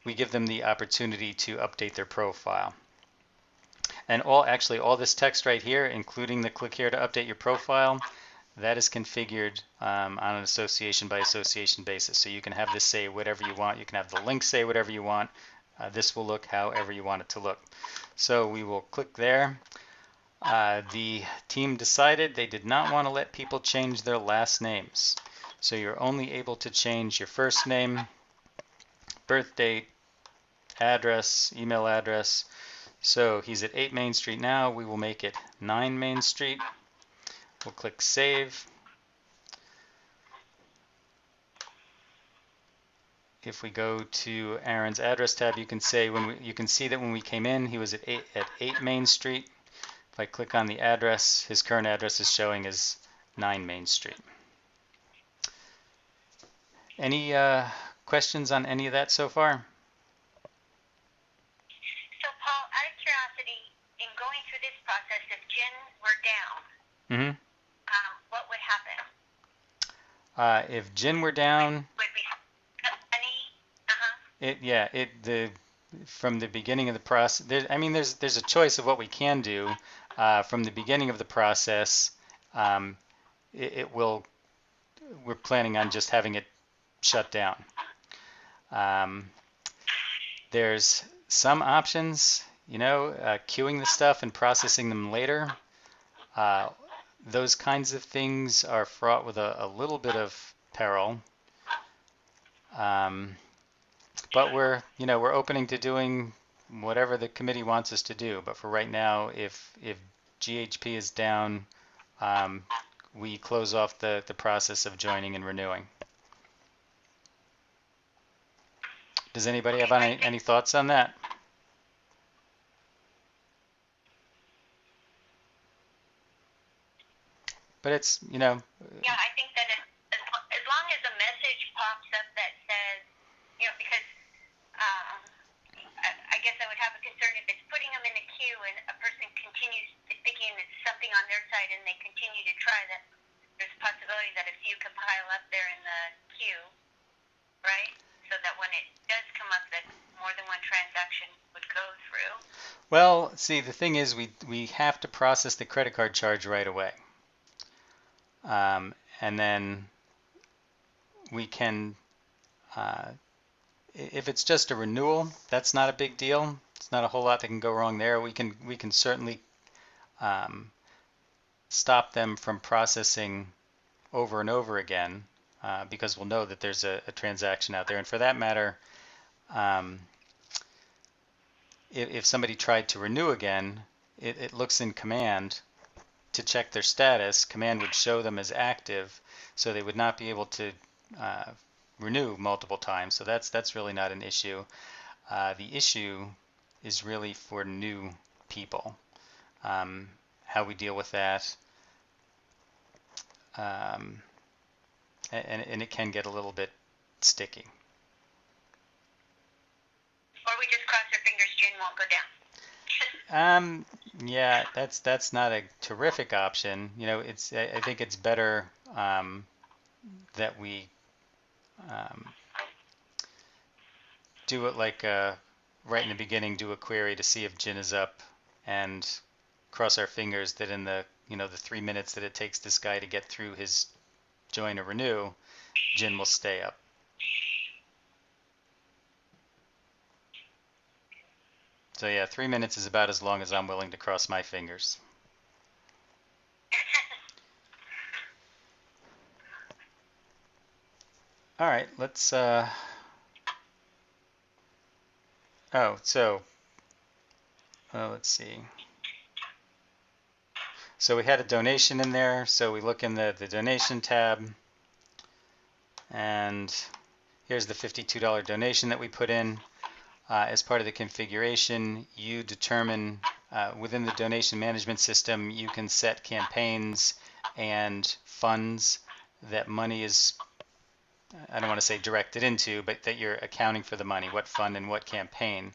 we give them the opportunity to update their profile. And all this text right here, including the click here to update your profile, that is configured on an association by association basis. So you can have this say whatever you want. You can have the link say whatever you want. This will look however you want it to look. So we will click there. The team decided they did not want to let people change their last names. So you're only able to change your first name, birth date, address, email address. So he's at 8 Main Street now. We will make it 9 Main Street. We'll click Save. If we go to Aaron's address tab, you can see that when we came in, he was at 8 Main Street. If I click on the address, his current address is showing as 9 Main Street. Any questions on any of that so far? So, Paul, out of curiosity, in going through this process, if GIN were down, what would happen? If GIN were down, Would we spend money? from the beginning of the process, there's a choice of what we can do. From the beginning of the process, um, it will, we're planning on just having it shut down. Um, there's some options, queuing the stuff and processing them later. Uh, those kinds of things are fraught with a little bit of peril. Um, but we're opening to doing whatever the committee wants us to do. But for right now, if GHP is down, um, we close off the process of joining and renewing. Does anybody have any thoughts on that? But it's, Yeah, I think that as long as a message pops up that says, because I guess I would have a concern if it's putting them in a queue and a person continues thinking it's something on their side and they continue to try, that there's a possibility that a few could pile up there in the queue, right? So that when it does come up that more than one transaction would go through. Well, see, the thing is we have to process the credit card charge right away. And then we can, if it's just a renewal, that's not a big deal. It's not a whole lot that can go wrong there. We can certainly stop them from processing over and over again because we'll know that there's a transaction out there. And for that matter, if somebody tried to renew again, it looks in command to check their status. Command would show them as active, so they would not be able to renew multiple times. So that's really not an issue. The issue is really for new people. How we deal with that, and it can get a little bit sticky. Or we just cross our fingers, Jen won't go down. Yeah, that's not a terrific option. I think it's better that we do it like right in the beginning, do a query to see if Jin is up, and cross our fingers that in the the 3 minutes that it takes this guy to get through his join or renew, Jin will stay up. So yeah, 3 minutes is about as long as I'm willing to cross my fingers. All right, let's let's see. So we had a donation in there, so we look in the donation tab, and here's the $52 donation that we put in. As part of the configuration, you determine within the donation management system, you can set campaigns and funds that money is, I don't want to say directed into, but that you're accounting for the money, what fund and what campaign.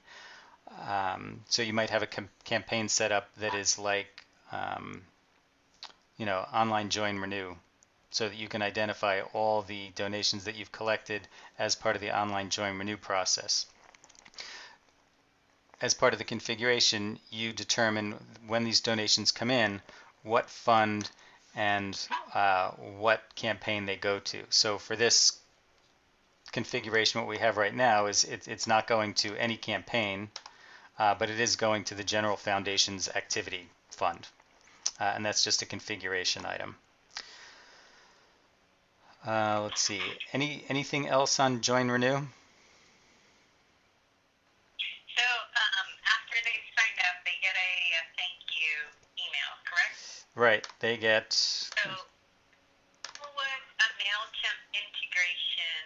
So you might have a campaign set up that is like, online join renew, so that you can identify all the donations that you've collected as part of the online join renew process. As part of the configuration, you determine when these donations come in, what fund and what campaign they go to. So for this configuration, what we have right now is it's not going to any campaign, but it is going to the General Foundation's activity fund. And that's just a configuration item. Let's see. Anything else on join renew? So after they've signed up, they get a thank you email, correct? Right. They get. So how would a MailChimp integration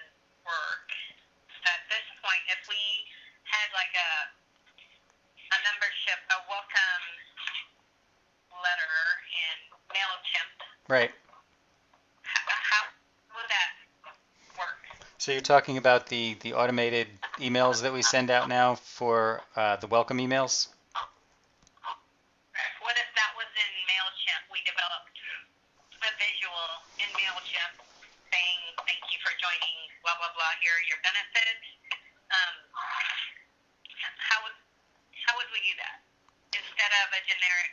work at this point if we had like a membership, a welcome letter in MailChimp? Right. How would that work? So you're talking about the automated emails that we send out now for the welcome emails? What if that was in MailChimp? We developed a visual in MailChimp saying, thank you for joining, blah, blah, blah, here are your benefits. instead of a generic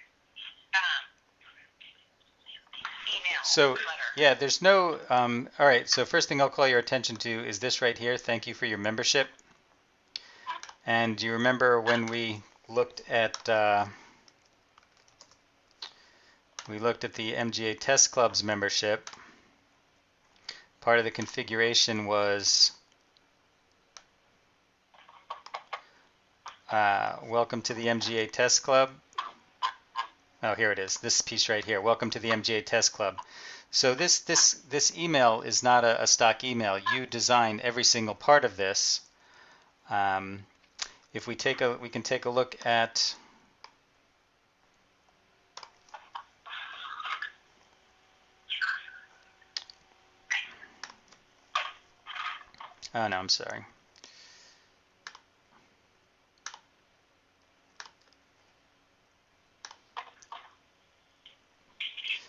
email So, letter. yeah, there's no, all right, so first thing I'll call your attention to is this right here. Thank you for your membership. And do you remember when we looked at the MGA Test Club's membership? Part of the configuration was welcome to the MGA Test Club. Oh, here it is. This piece right here. Welcome to the MGA Test Club. So this email is not a stock email. You designed every single part of this. If we can take a look at. Oh no, I'm sorry.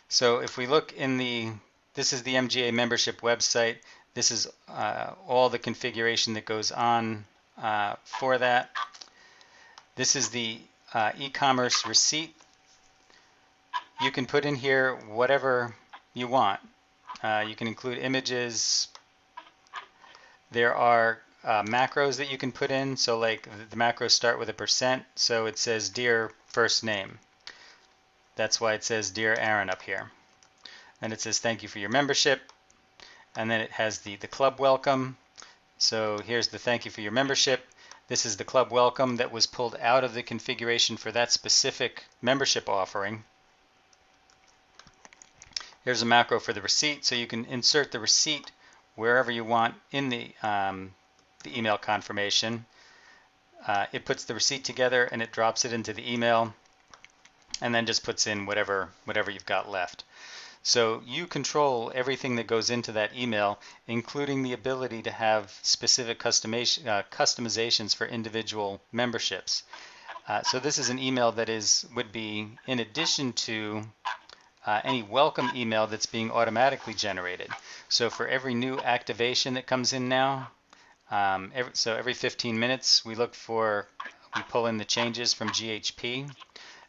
So if we look in this is the MGA membership website. This is all the configuration that goes on for that. This is the e-commerce receipt. You can put in here whatever you want. You can include images. There are macros that you can put in. So like the macros start with a %. So it says dear first name. That's why it says Dear Aaron up here. And it says thank you for your membership. And then it has the club welcome. So here's the thank you for your membership. This is the club welcome that was pulled out of the configuration for that specific membership offering. Here's a macro for the receipt. So you can insert the receipt wherever you want in the email confirmation. It puts the receipt together and it drops it into the email, and then just puts in whatever you've got left. So you control everything that goes into that email, including the ability to have specific customizations for individual memberships. So this is an email that would be in addition to any welcome email that's being automatically generated. So for every new activation that comes in now, every 15 minutes we pull in the changes from GHP.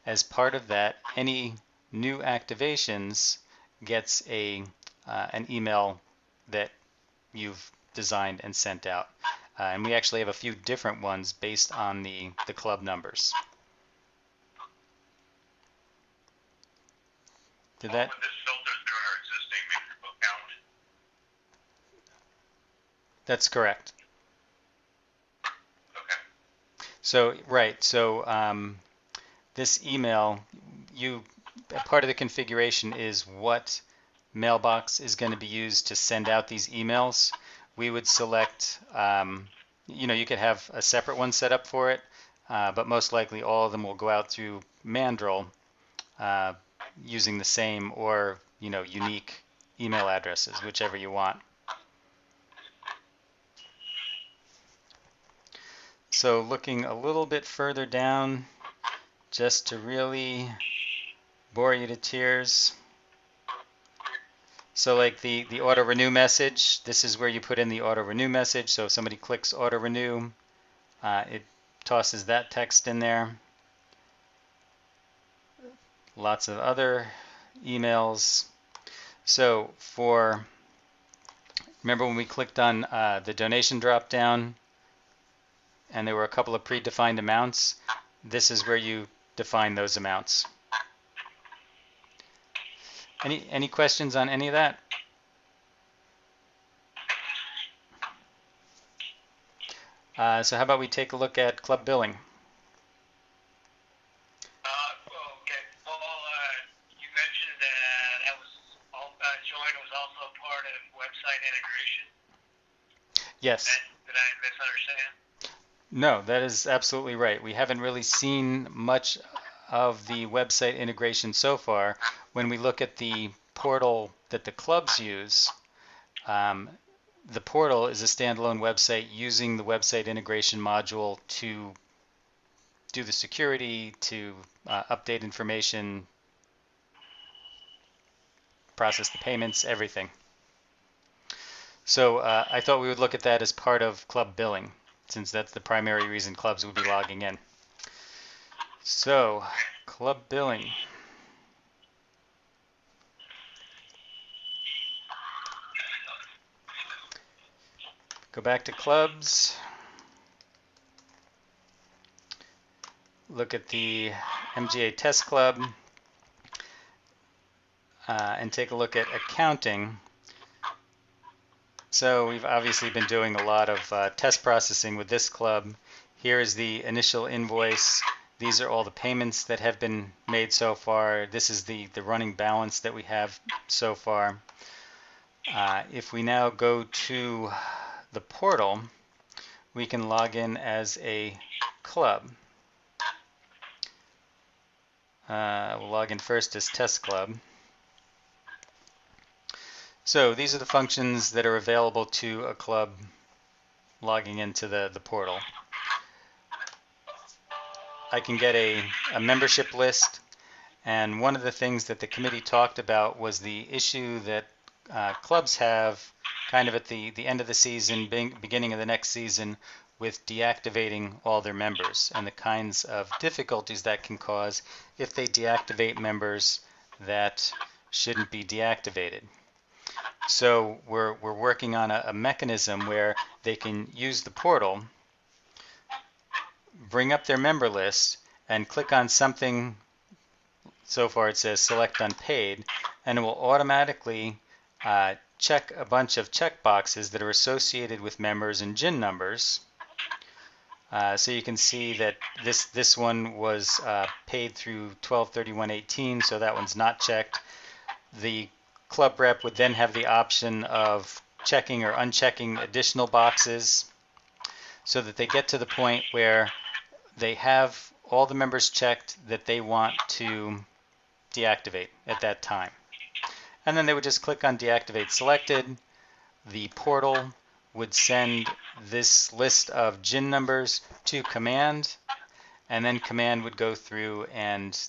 As part of that, any new activations gets an email that you've designed and sent out. And we actually have a few different ones based on the club numbers. Did that? This filters through our existing membership account. That's correct. Okay. So, right. So this email, part of the configuration is what mailbox is going to be used to send out these emails. We would select, you could have a separate one set up for it, but most likely all of them will go out through Mandrill using the same or unique email addresses, whichever you want. So looking a little bit further down, just to really bore you to tears. So like the auto renew message, this is where you put in the auto renew message. So if somebody clicks auto renew, it tosses that text in there. Lots of other emails. So remember when we clicked on the donation drop down and there were a couple of predefined amounts? This is where you define those amounts. Any questions on any of that? So how about we take a look at club billing? Okay. Well, you mentioned that Join was also a part of website integration. Yes. Did I misunderstand? No, that is absolutely right. We haven't really seen much of the website integration so far. When we look at the portal that the clubs use, the portal is a standalone website using the website integration module to do the security, to update information, process the payments, everything. So I thought we would look at that as part of club billing, since that's the primary reason clubs would be logging in. So, club billing. Go back to clubs. Look at the MGA Test Club and take a look at accounting. So we've obviously been doing a lot of test processing with this club. Here is the initial invoice. These are all the payments that have been made so far. This is the running balance that we have so far. If we now go to the portal, we can log in as a club. We'll log in first as Test Club. So these are the functions that are available to a club logging into the portal. I can get a membership list, and one of the things that the committee talked about was the issue that clubs have kind of at the end of the season, beginning of the next season, with deactivating all their members and the kinds of difficulties that can cause if they deactivate members that shouldn't be deactivated. So we're working on a mechanism where they can use the portal, bring up their member list, and click on something. So far it says select unpaid, and it will automatically check a bunch of check boxes that are associated with members and GIN numbers. So you can see that this one was paid through 12/31/18, so that one's not checked. The club rep would then have the option of checking or unchecking additional boxes so that they get to the point where they have all the members checked that they want to deactivate at that time. And then they would just click on deactivate selected. The portal would send this list of GIN numbers to command, and then command would go through and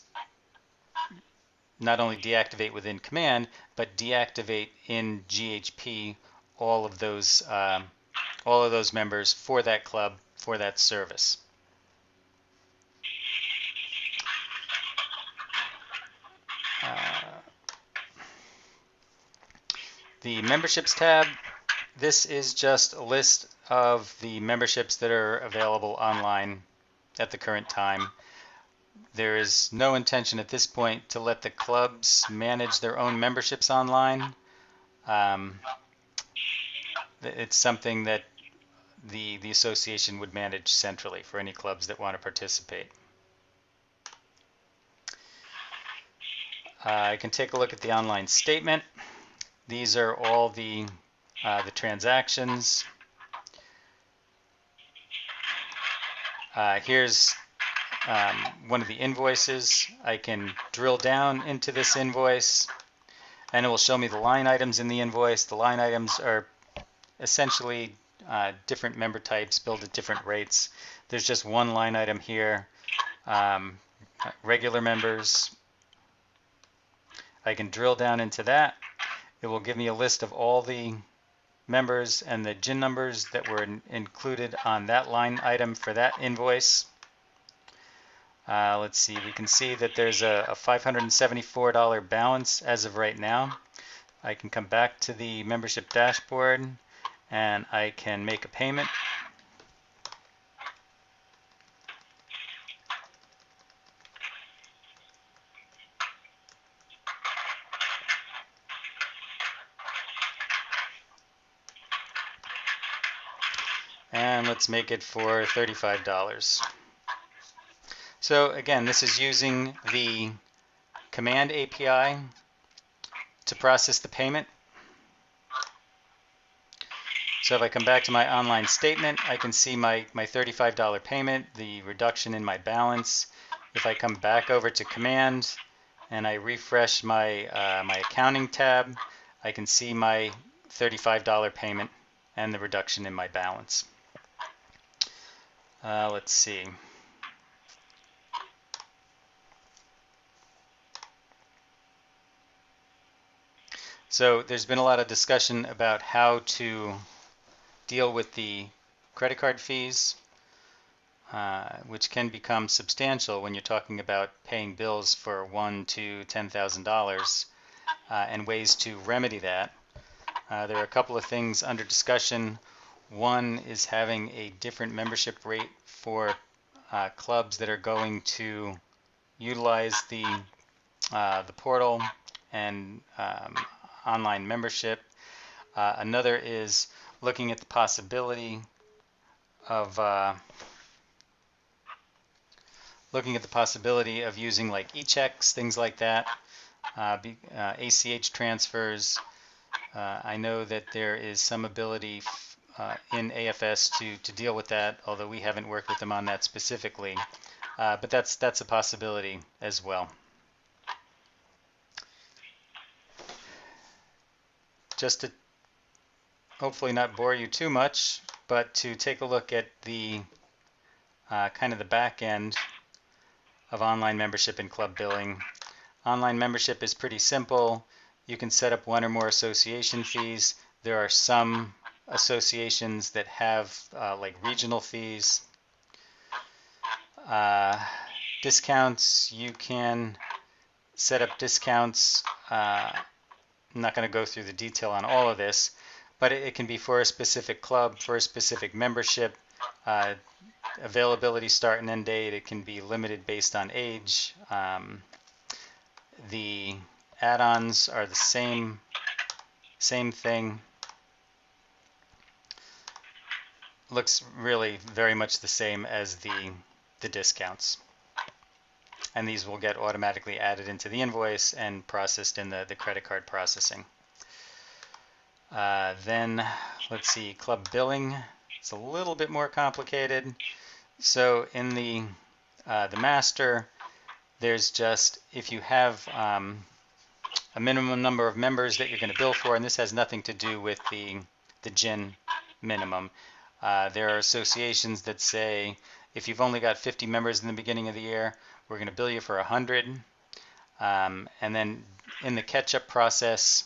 not only deactivate within command, but deactivate in GHP all of those members for that club, for that service. The memberships tab, this is just a list of the memberships that are available online at the current time. There is no intention at this point to let the clubs manage their own memberships online. It's something that the association would manage centrally for any clubs that want to participate. I can take a look at the online statement. These are all the transactions. Here's one of the invoices. I can drill down into this invoice, and it will show me the line items in the invoice. The line items are essentially different member types billed at different rates. There's just one line item here, regular members. I can drill down into that. It will give me a list of all the members and the GIN numbers that were included on that line item for that invoice. Let's see, we can see that there's a $574 balance as of right now. I can come back to the membership dashboard and I can make a payment. And let's make it for $35. So again, this is using the command API to process the payment. So if I come back to my online statement, I can see my $35 payment, the reduction in my balance. If I come back over to command and I refresh my accounting tab, I can see my $35 payment and the reduction in my balance. Let's see. So there's been a lot of discussion about how to deal with the credit card fees. which can become substantial when you're talking about paying bills for $1,000 to $10,000, and ways to remedy that. There are a couple of things under discussion. One is having a different membership rate for clubs that are going to utilize the portal and online membership. Another is looking at the possibility of using like e-checks, things like that, ACH transfers. I know that there is some ability in AFS to deal with that, although we haven't worked with them on that specifically. But that's a possibility as well. Just to hopefully not bore you too much, but to take a look at the kind of the back end of online membership and club billing. Online membership is pretty simple. You can set up one or more association fees. There are some associations that have like regional fees. Discounts, you can set up discounts. I'm not going to go through the detail on all of this, but it can be for a specific club, for a specific membership. Availability start and end date, it can be limited based on age. The add-ons are the same thing. Looks really very much the same as the discounts. And these will get automatically added into the invoice and processed in the credit card processing. Then let's see, club billing. It's a little bit more complicated. So in the master, there's just, if you have a minimum number of members that you're going to bill for, and this has nothing to do with the GIN minimum. There are associations that say, if you've only got 50 members in the beginning of the year, we're going to bill you for 100. And then in the catch-up process,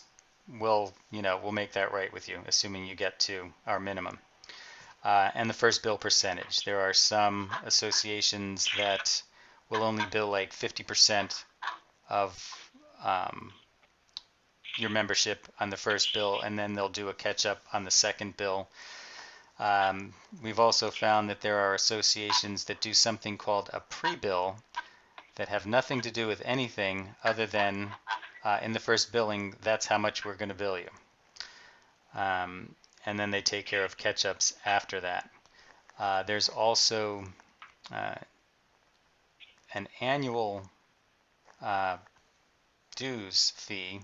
we'll make that right with you, assuming you get to our minimum. And the first bill percentage. There are some associations that will only bill like 50% of your membership on the first bill, and then they'll do a catch-up on the second bill. We've also found that there are associations that do something called a pre-bill that have nothing to do with anything other than in the first billing, that's how much we're going to bill you. And then they take care of catch-ups after that. There's also an annual dues fee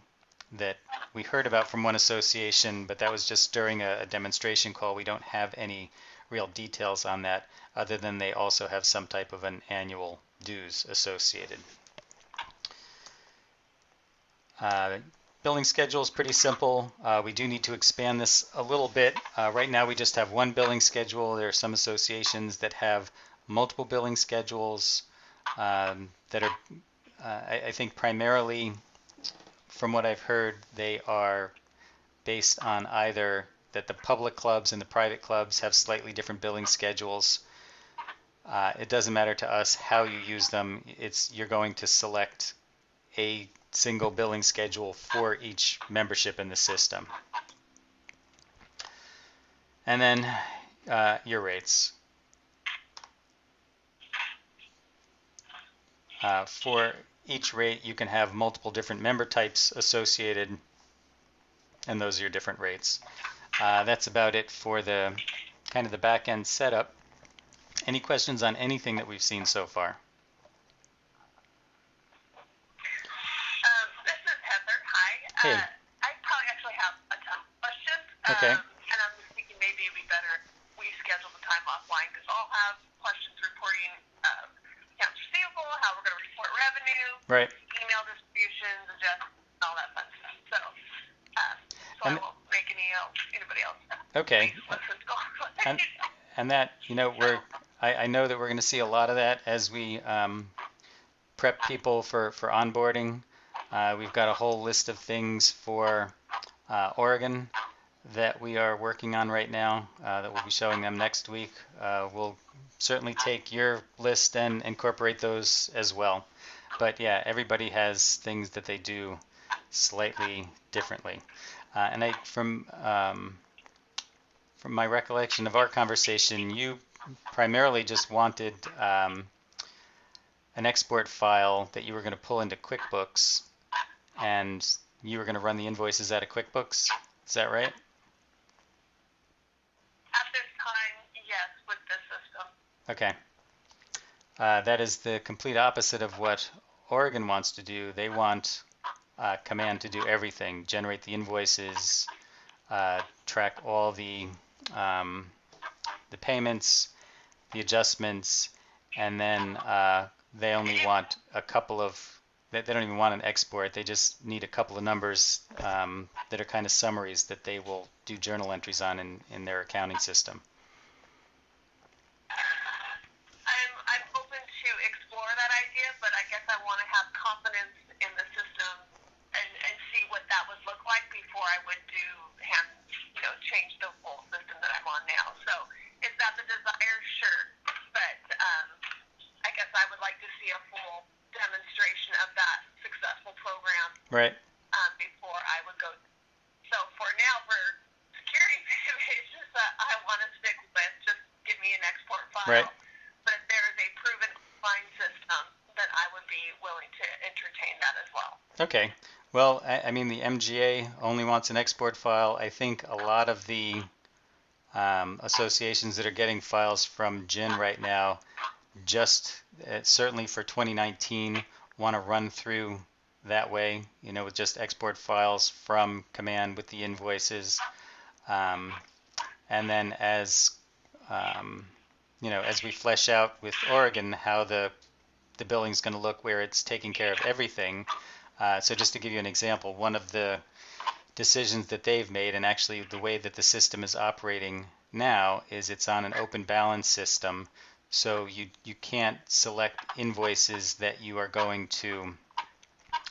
that we heard about from one association, but that was just during a demonstration call. We don't have any real details on that, other than they also have some type of an annual dues associated. Billing schedule is pretty simple. We do need to expand this a little bit. Right now we just have one billing schedule. There are some associations that have multiple billing schedules that are, I think primarily, from what I've heard, they are based on either that the public clubs and the private clubs have slightly different billing schedules. It doesn't matter to us how you use them. You're going to select a single billing schedule for each membership in the system. And then your rates. For each rate, you can have multiple different member types associated, and those are your different rates. That's about it for the kind of the back end setup. Any questions on anything that we've seen so far? This is Heather. Hi. Hey. I probably actually have a ton of questions. Okay. And I'm thinking maybe it'd be better we schedule the time offline, because I'll have questions reporting accounts receivable, how we're going to report revenue, Right. email distributions, adjustments, and all that fun stuff. So I won't make anybody else. Okay. Listen, go And, and that, I know that we're going to see a lot of that as we prep people for onboarding. We've got a whole list of things for Oregon that we are working on right now that we'll be showing them next week. We'll certainly take your list and incorporate those as well. But yeah, everybody has things that they do slightly differently. And from my recollection of our conversation, you primarily just wanted an export file that you were going to pull into QuickBooks, and you were going to run the invoices out of QuickBooks. Is that right? At this time, yes, with this system. Okay. That is the complete opposite of what Oregon wants to do. They want Command to do everything, generate the invoices, track all the payments, the adjustments, and then they only want a couple of, they don't even want an export, they just need a couple of numbers that are kind of summaries that they will do journal entries on in their accounting system. I'm open to explore that idea, but I guess I want to have confidence in the system and see what that would look like before I would change the whole system that I'm on now. So is that the desire? Sure. But I guess I would like to see a full demonstration of that successful program Right. Before I would go. So for now, for security basis, I want to stick with just give me an export file. Right. But if there is a proven fine system, then I would be willing to entertain that as well. Okay. Well, I mean, the MGA only wants an export file. I think a lot of the associations that are getting files from GIN right now, just certainly for 2019, want to run through that way, with just export files from Command with the invoices. And then as we flesh out with Oregon how the billing's going to look, where it's taking care of everything. So just to give you an example, one of the decisions that they've made, and actually the way that the system is operating now, is it's on an open balance system. So you can't select invoices that you are going to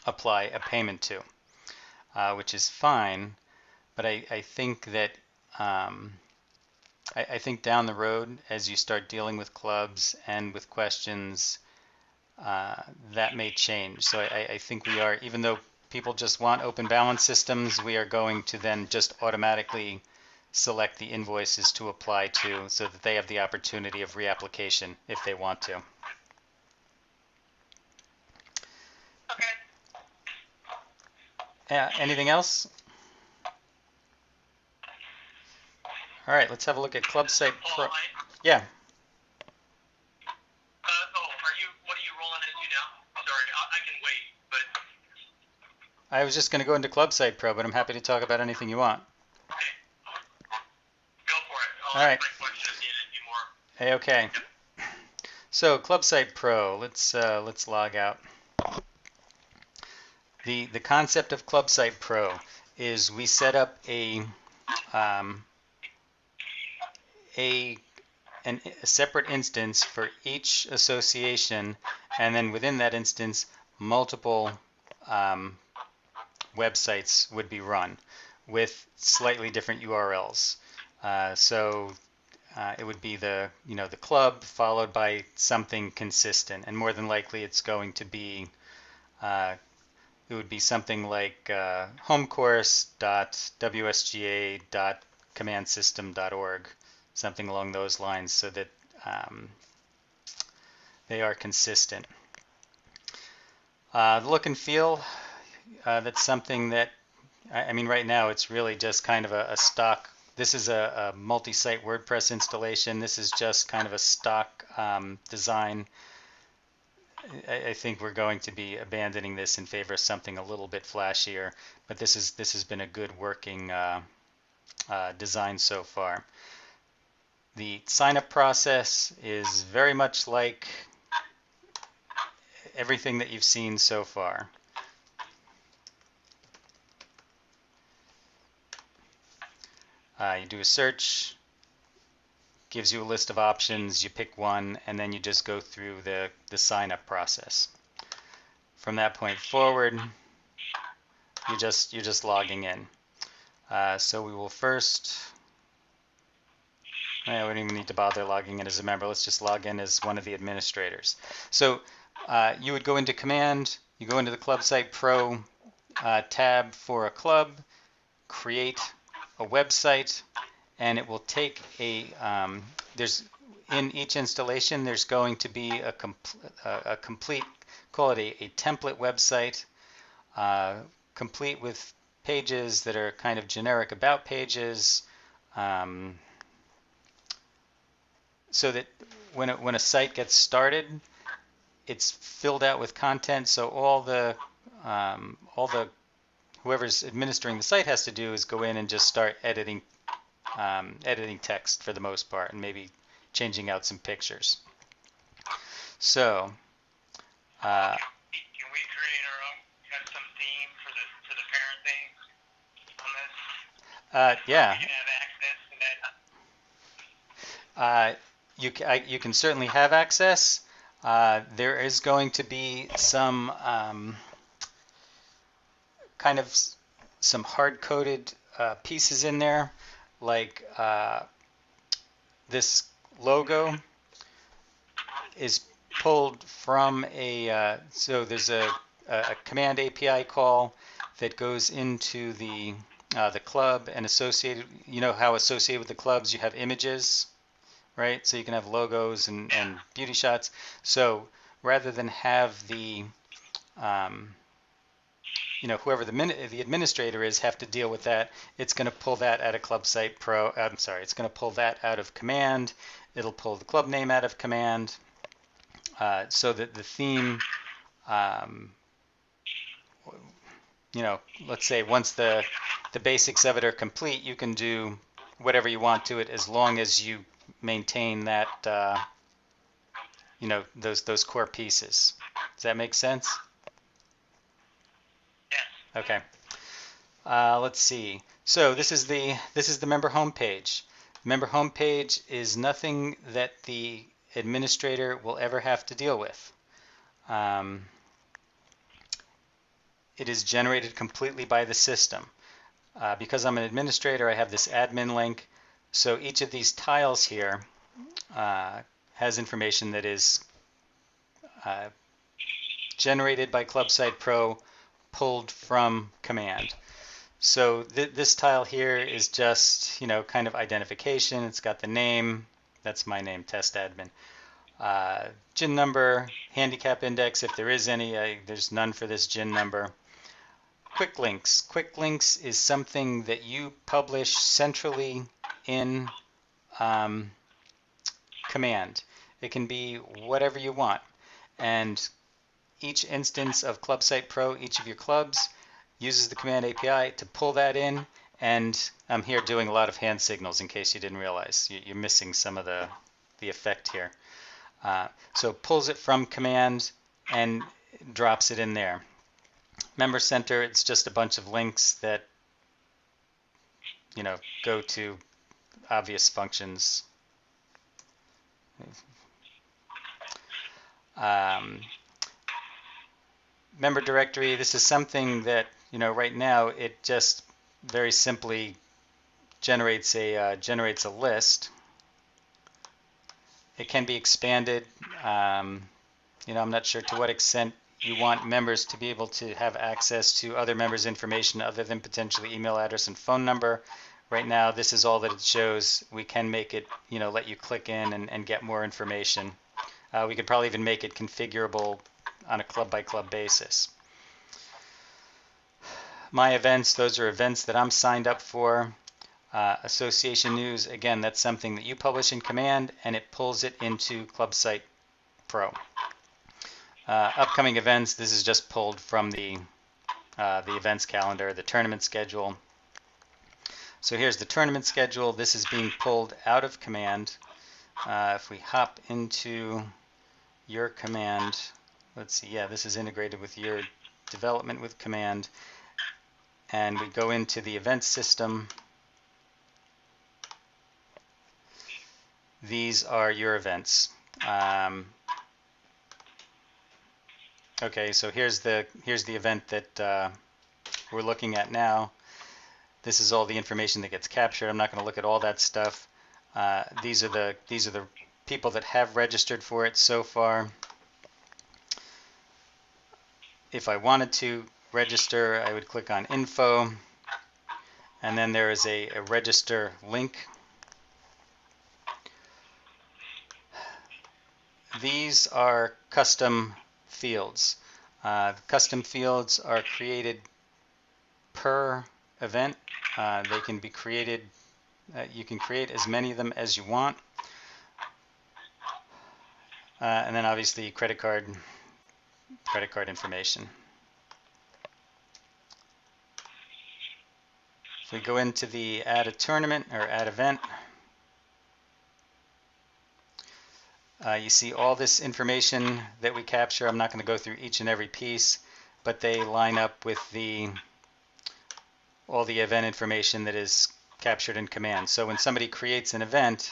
apply a payment to, which is fine. But I think that I think down the road, as you start dealing with clubs and with questions, that may change. So I think we are, even though people just want open balance systems, we are going to then just automatically select the invoices to apply to so that they have the opportunity of reapplication if they want to. Okay. Anything else? All right, let's have a look at Club Site Pro. Yeah. What are you rolling into now? Sorry, I can wait, but... I was just going to go into Club Site Pro, but I'm happy to talk about anything you want. Okay. Go for it. All right. Ask my question at the end if you more. Hey, okay. So Club Site Pro, let's log out. The concept of Club Site Pro is we set up a separate instance for each association, and then within that instance, multiple websites would be run with slightly different URLs. So it would be the club followed by something consistent, and more than likely it's going to be it would be something like homecourse.wsga.commandsystem.org, something along those lines, so that they are consistent. The look and feel, that's something that, I mean, right now it's really just kind of a stock. This is a multi-site WordPress installation. This is just kind of a stock design. I think we're going to be abandoning this in favor of something a little bit flashier, but this has been a good working design so far. The sign-up process is very much like everything that you've seen so far. You do a search, gives you a list of options, you pick one, and then you just go through the sign-up process. From that point forward, you're just logging in. So we will first, we don't even need to bother logging in as a member. Let's just log in as one of the administrators. So you would go into Command, you go into the Club Site Pro tab for a club, create a website, and it will take there's in each installation there's going to be a complete, call it a template website, complete with pages that are kind of generic about pages, so that when a site gets started, it's filled out with content. So all the whoever's administering the site has to do is go in and just start editing text for the most part, and maybe changing out some pictures. So Can we create our own custom theme for the parent thing on this? yeah, We can have access to that. you can certainly have access. There is going to be some kind of some hard-coded pieces in there, like this logo is pulled from so there's a command API call that goes into the club, and associated, you know how associated with the clubs you have images, right? So you can have logos and beauty shots. So rather than have the whoever the administrator is have to deal with that, it's going to pull that out of Club Site Pro. I'm sorry, it's going to pull that out of Command. It'll pull the club name out of Command, so that the theme, let's say once the basics of it are complete, you can do whatever you want to it, as long as you maintain that, those core pieces. Does that make sense? Yes. Okay. Let's see. So this is the member homepage. Member homepage is nothing that the administrator will ever have to deal with. It is generated completely by the system. Because I'm an administrator, I have this admin link. So each of these tiles here has information that is generated by Club Site Pro, pulled from Command. So this tile here is just, kind of identification. It's got the name. That's my name, test admin. GIN number, handicap index, if there is any. There's none for this GIN number. Quick links. Quick links is something that you publish centrally in Command. It can be whatever you want. And each instance of Club Site Pro, each of your clubs, uses the Command API to pull that in. And I'm here doing a lot of hand signals in case you didn't realize. You're missing some of the effect here. So it pulls it from Command and drops it in there. Member Center, it's just a bunch of links that, go to obvious functions. Member directory, this is something that, right now it just very simply generates a list. It can be expanded. I'm not sure to what extent you want members to be able to have access to other members' information other than potentially email address and phone number. Right now, this is all that it shows. We can make it, let you click in and get more information. We could probably even make it configurable on a club-by-club basis. My events, those are events that I'm signed up for. Association news, again, that's something that you publish in Command, and it pulls it into Club Site Pro. Upcoming events, this is just pulled from the events calendar, the tournament schedule. So here's the tournament schedule. This is being pulled out of Command. If we hop into your Command, let's see, yeah, this is integrated with your development with Command. And we go into the event system. These are your events. Okay, so here's the event that we're looking at now. This is all the information that gets captured. I'm not going to look at all that stuff. These are the people that have registered for it so far. If I wanted to register, I would click on info, and then there is a register link. These are custom fields. Custom fields are created per event. They can be created, you can create as many of them as you want. And then obviously credit card information. If we go into the add a tournament or add event, you see all this information that we capture. I'm not going to go through each and every piece, but they line up with all the event information that is captured in command. So when somebody creates an event,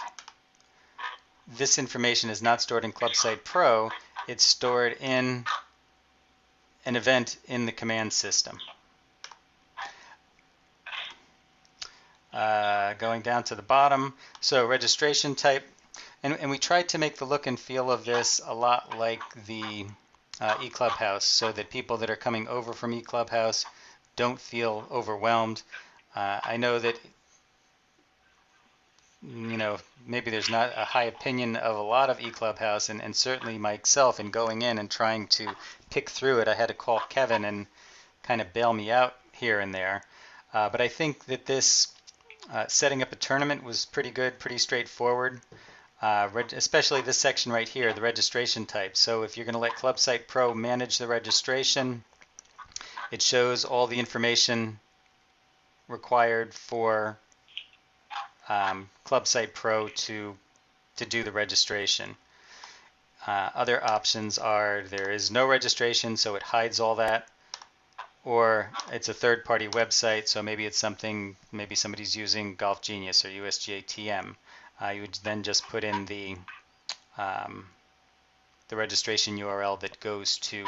this information is not stored in ClubSite Pro. It's stored in an event in the command system. Going down to the bottom, so registration type, and we tried to make the look and feel of this a lot like the eClubhouse, so that people that are coming over from eClubhouse don't feel overwhelmed. I know that maybe there's not a high opinion of a lot of eClubhouse, and certainly myself in going in and trying to pick through it, I had to call Kevin and kind of bail me out here and there. But I think that this setting up a tournament was pretty good, pretty straightforward, especially this section right here, the registration type. So if you're going to let ClubSite Pro manage the registration, it shows all the information required for ClubSite Pro to do the registration. Other options are there is no registration, so it hides all that, or it's a third-party website, so maybe it's something, maybe somebody's using Golf Genius or wsga TM. You would then just put in the registration URL that goes to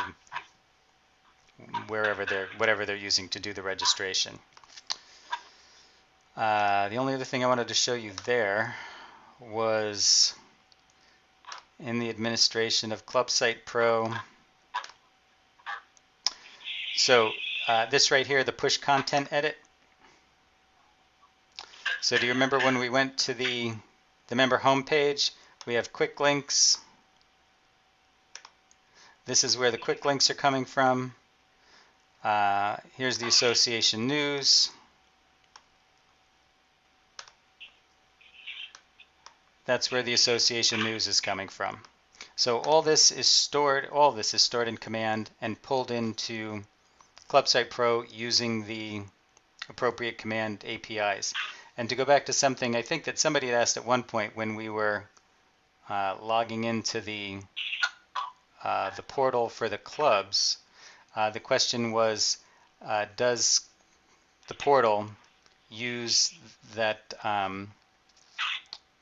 whatever they're using to do the registration. The only other thing I wanted to show you there was in the administration of ClubSite Pro. So this right here, the push content edit. So do you remember when we went to the member homepage? We have quick links. This is where the quick links are coming from. Here's the association news. That's where the association news is coming from. So all this is stored in command and pulled into ClubSite Pro using the appropriate command APIs. And to go back to something I think that somebody had asked at one point when we were logging into the portal for the clubs, the question was, does the portal use that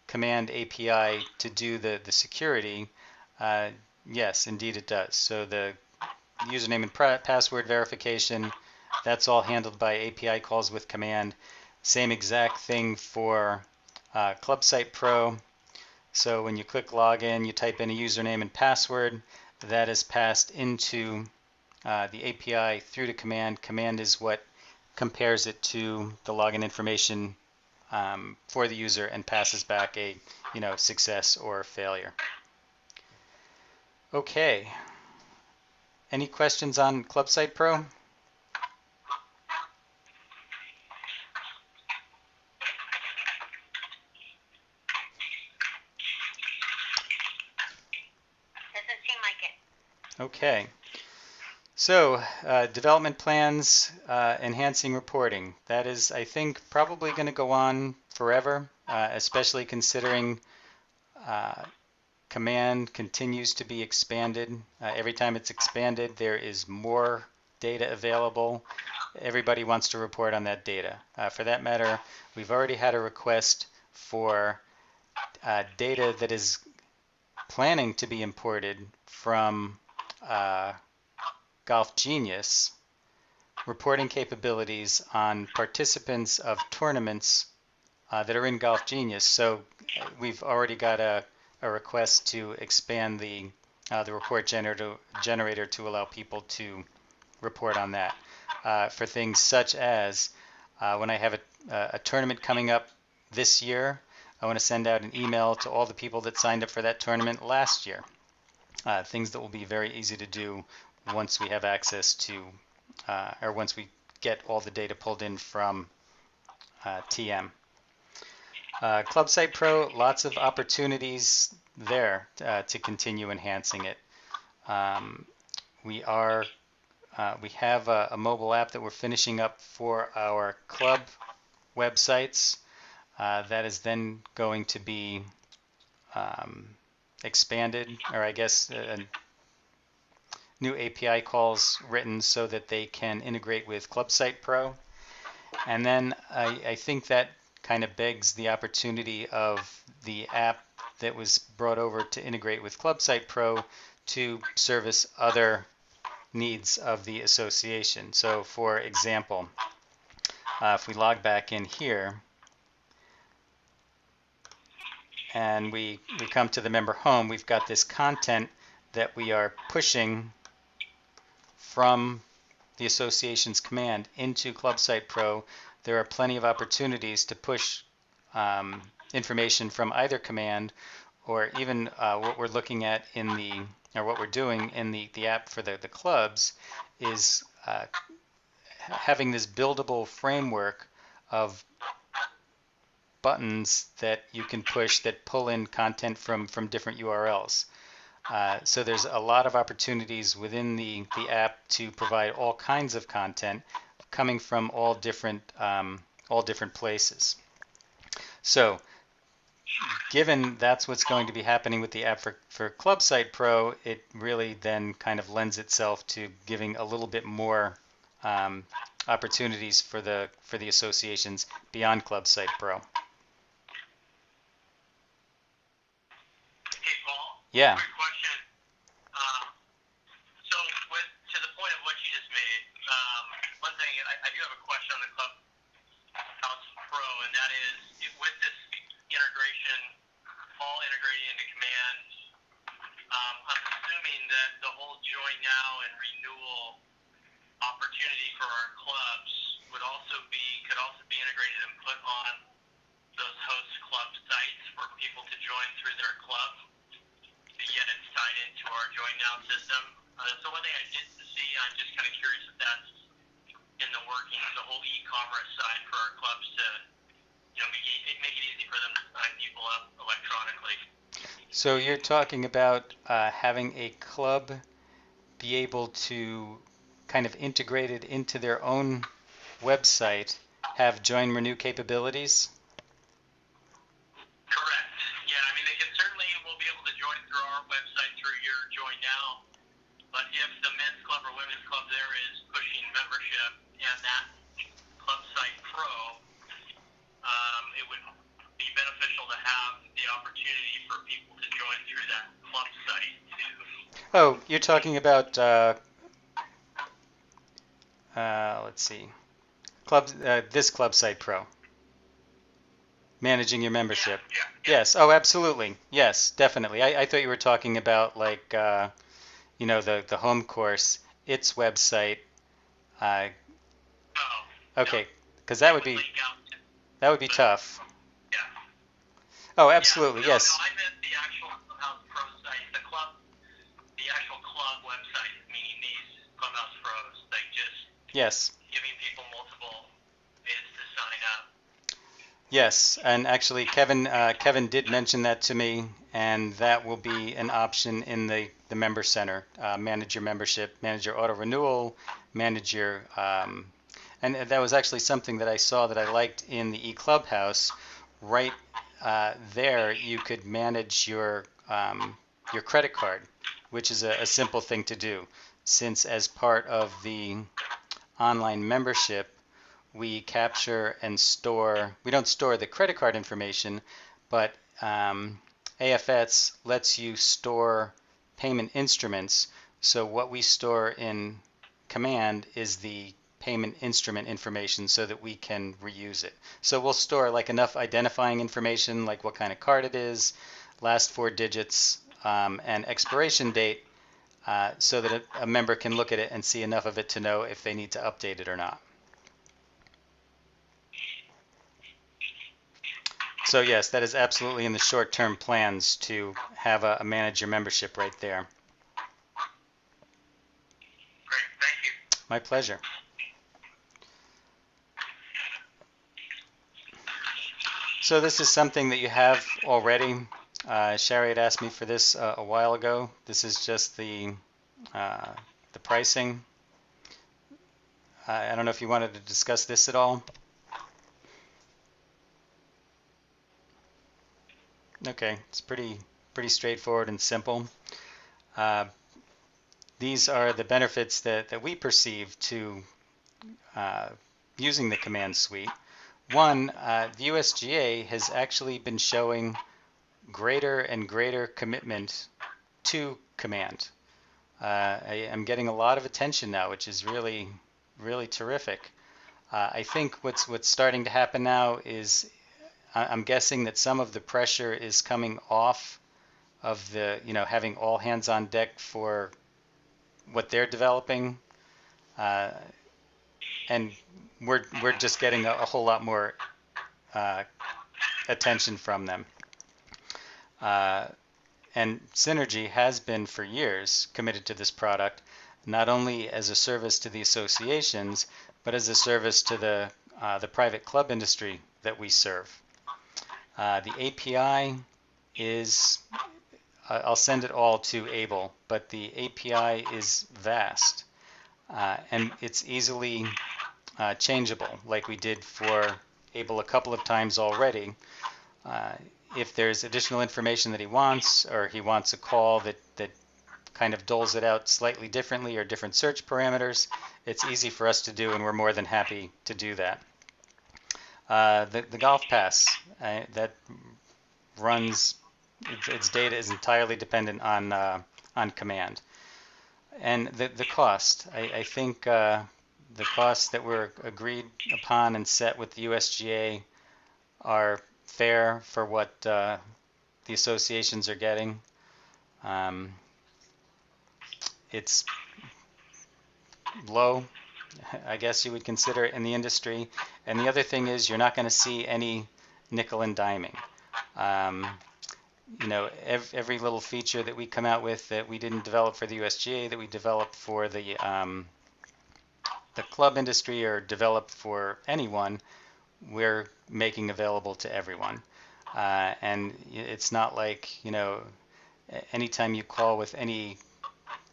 command API to do the security? Yes, indeed it does. So the username and password verification, that's all handled by API calls with command. Same exact thing for ClubSite Pro. So when you click login, you type in a username and password. That is passed into the API through the command. Command is what compares it to the login information for the user and passes back a success or failure. Okay. Any questions on ClubSite Pro? Doesn't seem like it. Okay. So, development plans, enhancing reporting. That is, I think, probably going to go on forever, especially considering command continues to be expanded. Every time it's expanded, there is more data available. Everybody wants to report on that data. For that matter, we've already had a request for data that is planning to be imported from Golf Genius reporting capabilities on participants of tournaments that are in Golf Genius. So we've already got a request to expand the report generator to allow people to report on that for things such as when I have a tournament coming up this year, I want to send out an email to all the people that signed up for that tournament last year. Things that will be very easy to do once we have access to, or once we get all the data pulled in from TM. Club Site Pro, lots of opportunities there to continue enhancing it. We have a mobile app that we're finishing up for our club websites. That is then going to be expanded, or I guess new API calls written so that they can integrate with Club Site Pro. And then I think that kind of begs the opportunity of the app that was brought over to integrate with Club Site Pro to service other needs of the association. So for example, if we log back in here and we come to the member home, we've got this content that we are pushing from the association's command into Club Site Pro. There are plenty of opportunities to push information from either command, or even what we're looking at in what we're doing in the app for the clubs is having this buildable framework of buttons that you can push that pull in content from different URLs. So there's a lot of opportunities within the app to provide all kinds of content coming from all different places. So given that's what's going to be happening with the app for Club Site Pro, it really then kind of lends itself to giving a little bit more opportunities for the associations beyond Club Site Pro. Hey, Paul. Yeah. Quick question. So, to the point of what you just made, one thing I do have a question on the Clubhouse Pro, and that is with this integration, all integrating into command. I'm assuming that the whole join now and renewal opportunity for our clubs could also be integrated and put on those host club sites for people to join through their club. Yet it's tied into our join now system. So one thing I did see, I'm just kind of curious if that's in the workings, the whole e-commerce side for our clubs to, make it easy for them to sign people up electronically. So you're talking about having a club be able to kind of integrate it into their own website, have join renew capabilities? Correct. Yeah, I mean, they will be able to join through our website through your join now, but if the men's club or women's club there is pushing membership and that Club Site Pro, it would be beneficial to have the opportunity for people to join through that club site too. Oh, you're talking about let's see, this Club Site Pro, managing your membership. Yeah. Yes. Oh, absolutely. Yes, definitely. I thought you were talking about like the home course, its website. Okay, because that would be tough. Yeah. Oh, absolutely. No, Yes. No, I meant the actual Clubhouse Pro site, the actual club website, meaning these Clubhouse Pros, like just Yes. giving people multiple ways to sign up. Yes, and actually Kevin did mention that to me, and that will be an option in the member center. Manage your membership, manage your auto renewal, manage your and that was actually something that I saw that I liked in the eClubhouse. Right there, you could manage your credit card, which is a simple thing to do, since as part of the online membership, we capture and store, we don't store the credit card information, but AFS lets you store payment instruments. So what we store in command is the payment instrument information so that we can reuse it. So we'll store like enough identifying information, like what kind of card it is, last four digits, and expiration date, so that a member can look at it and see enough of it to know if they need to update it or not. So yes, that is absolutely in the short-term plans to have a manage your membership right there. Great, thank you. My pleasure. So this is something that you have already. Sherry had asked me for this a while ago. This is just the pricing. I don't know if you wanted to discuss this at all. Okay, it's pretty straightforward and simple. These are the benefits that we perceive to using the command suite. One, the USGA has actually been showing greater and greater commitment to command. I am getting a lot of attention now, which is really terrific. I think what's starting to happen now is I'm guessing that some of the pressure is coming off of the, having all hands on deck for what they're developing, and we're just getting a whole lot more attention from them. And Synergy has been for years committed to this product, not only as a service to the associations, but as a service to the private club industry that we serve. The API is, I'll send it all to Abel, but the API is vast, and it's easily changeable, like we did for Abel a couple of times already. If there's additional information that he wants, or he wants a call that kind of doles it out slightly differently, or different search parameters, it's easy for us to do, and we're more than happy to do that. The Golf Pass that runs, its data is entirely dependent on command. And the cost, I think the costs that were agreed upon and set with the USGA are fair for what the associations are getting. It's low, I guess you would consider it in the industry. And the other thing is, you're not going to see any nickel and diming. Every little feature that we come out with that we didn't develop for the USGA, that we developed for the club industry, or developed for anyone, we're making available to everyone. And it's not like, anytime you call with any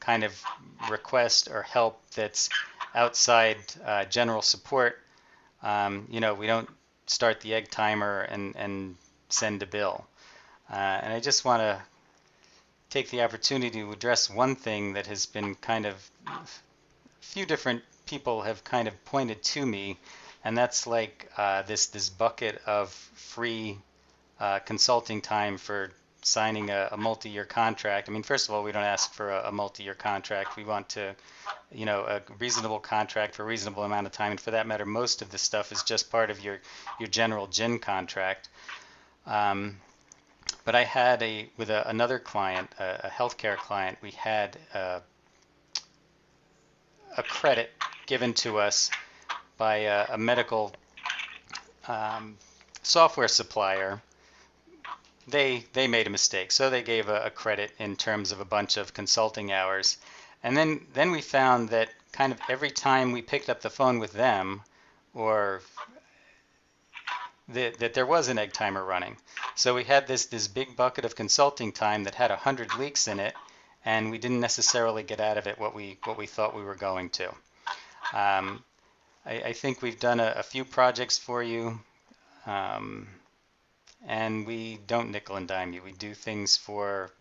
kind of request or help that's outside general support, we don't start the egg timer and send a bill. And I just want to take the opportunity to address one thing that has been kind of, a few different people have kind of pointed to me, and that's like this bucket of free consulting time for signing a multi-year contract. I mean, first of all, we don't ask for a multi-year contract. We want to, a reasonable contract for a reasonable amount of time. And for that matter, most of this stuff is just part of your general GIN contract. But I had with another client, a healthcare client, we had a credit given to us by a medical software supplier. They made a mistake, so they gave a credit in terms of a bunch of consulting hours. And then we found that kind of every time we picked up the phone with them, or that there was an egg timer running. So we had this big bucket of consulting time that had 100 leaks in it, and we didn't necessarily get out of it what we thought we were going to. I think we've done a few projects for you, and we don't nickel and dime you. We do things for,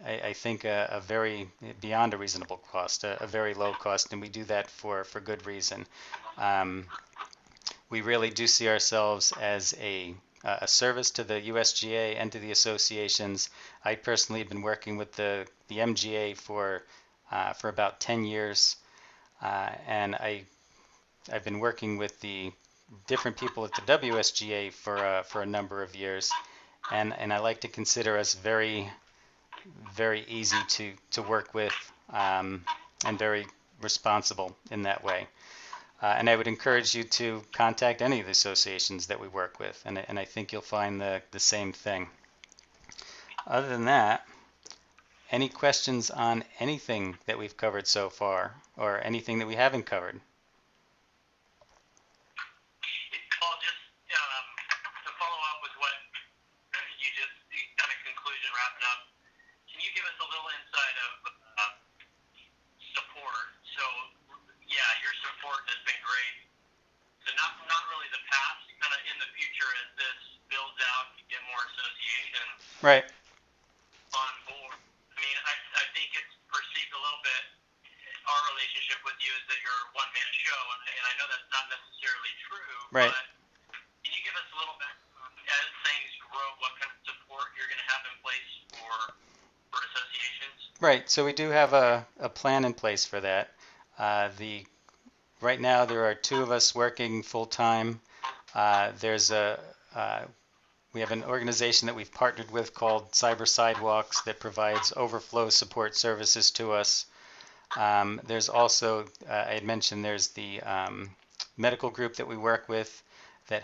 I think, a very, beyond a reasonable cost, a very low cost, and we do that for good reason. We really do see ourselves as a service to the USGA and to the associations. I personally have been working with the MGA for about 10 years, and I I've been working with the different people at the WSGA for a number of years, and I like to consider us very easy to work with, and very responsible in that way. And I would encourage you to contact any of the associations that we work with, and I think you'll find the same thing. Other than that, any questions on anything that we've covered so far, or anything that we haven't covered? Paul, just to follow up with what you just kind of conclusion wrapping up, can you give us a little insight of support? So, yeah, your support has been great. So not really the past, kind of in the future as this builds out, you get more associations Right. on board. I mean, I think it's perceived a little bit, our relationship with you is that you're a one-man show, and I know that's not necessarily true, Right. but can you give us a little bit, as things grow, what kind of support you're going to have in place for associations? Right. So we do have a plan in place for that. Right now there are two of us working full time. We have an organization that we've partnered with called Cyber Sidewalks that provides overflow support services to us. There's also, I had mentioned, there's the medical group that we work with that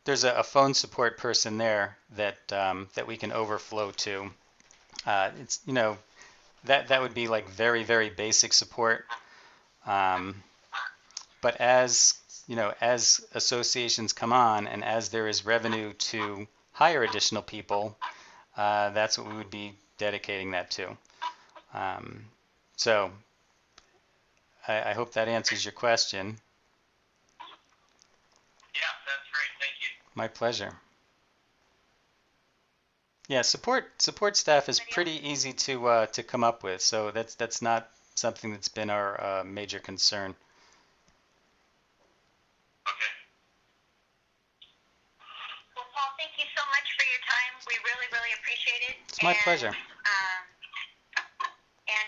there's a phone support person there that we can overflow to. It's, that would be like very basic support. But as associations come on, and as there is revenue to hire additional people, that's what we would be dedicating that to. So I hope that answers your question. Yeah, that's great. Thank you. My pleasure. Yeah, support staff is pretty easy to come up with, so that's not something that's been our major concern. Okay. Well, Paul, thank you so much for your time. We really appreciate it. It's my pleasure. And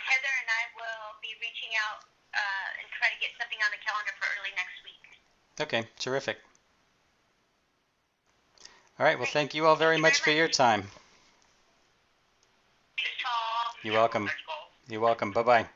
Heather and I will be reaching out and try to get something on the calendar for early next week. Okay, terrific. All right, well, thank you all very much for your time. Thanks, Paul. You're welcome. You're welcome. Bye-bye.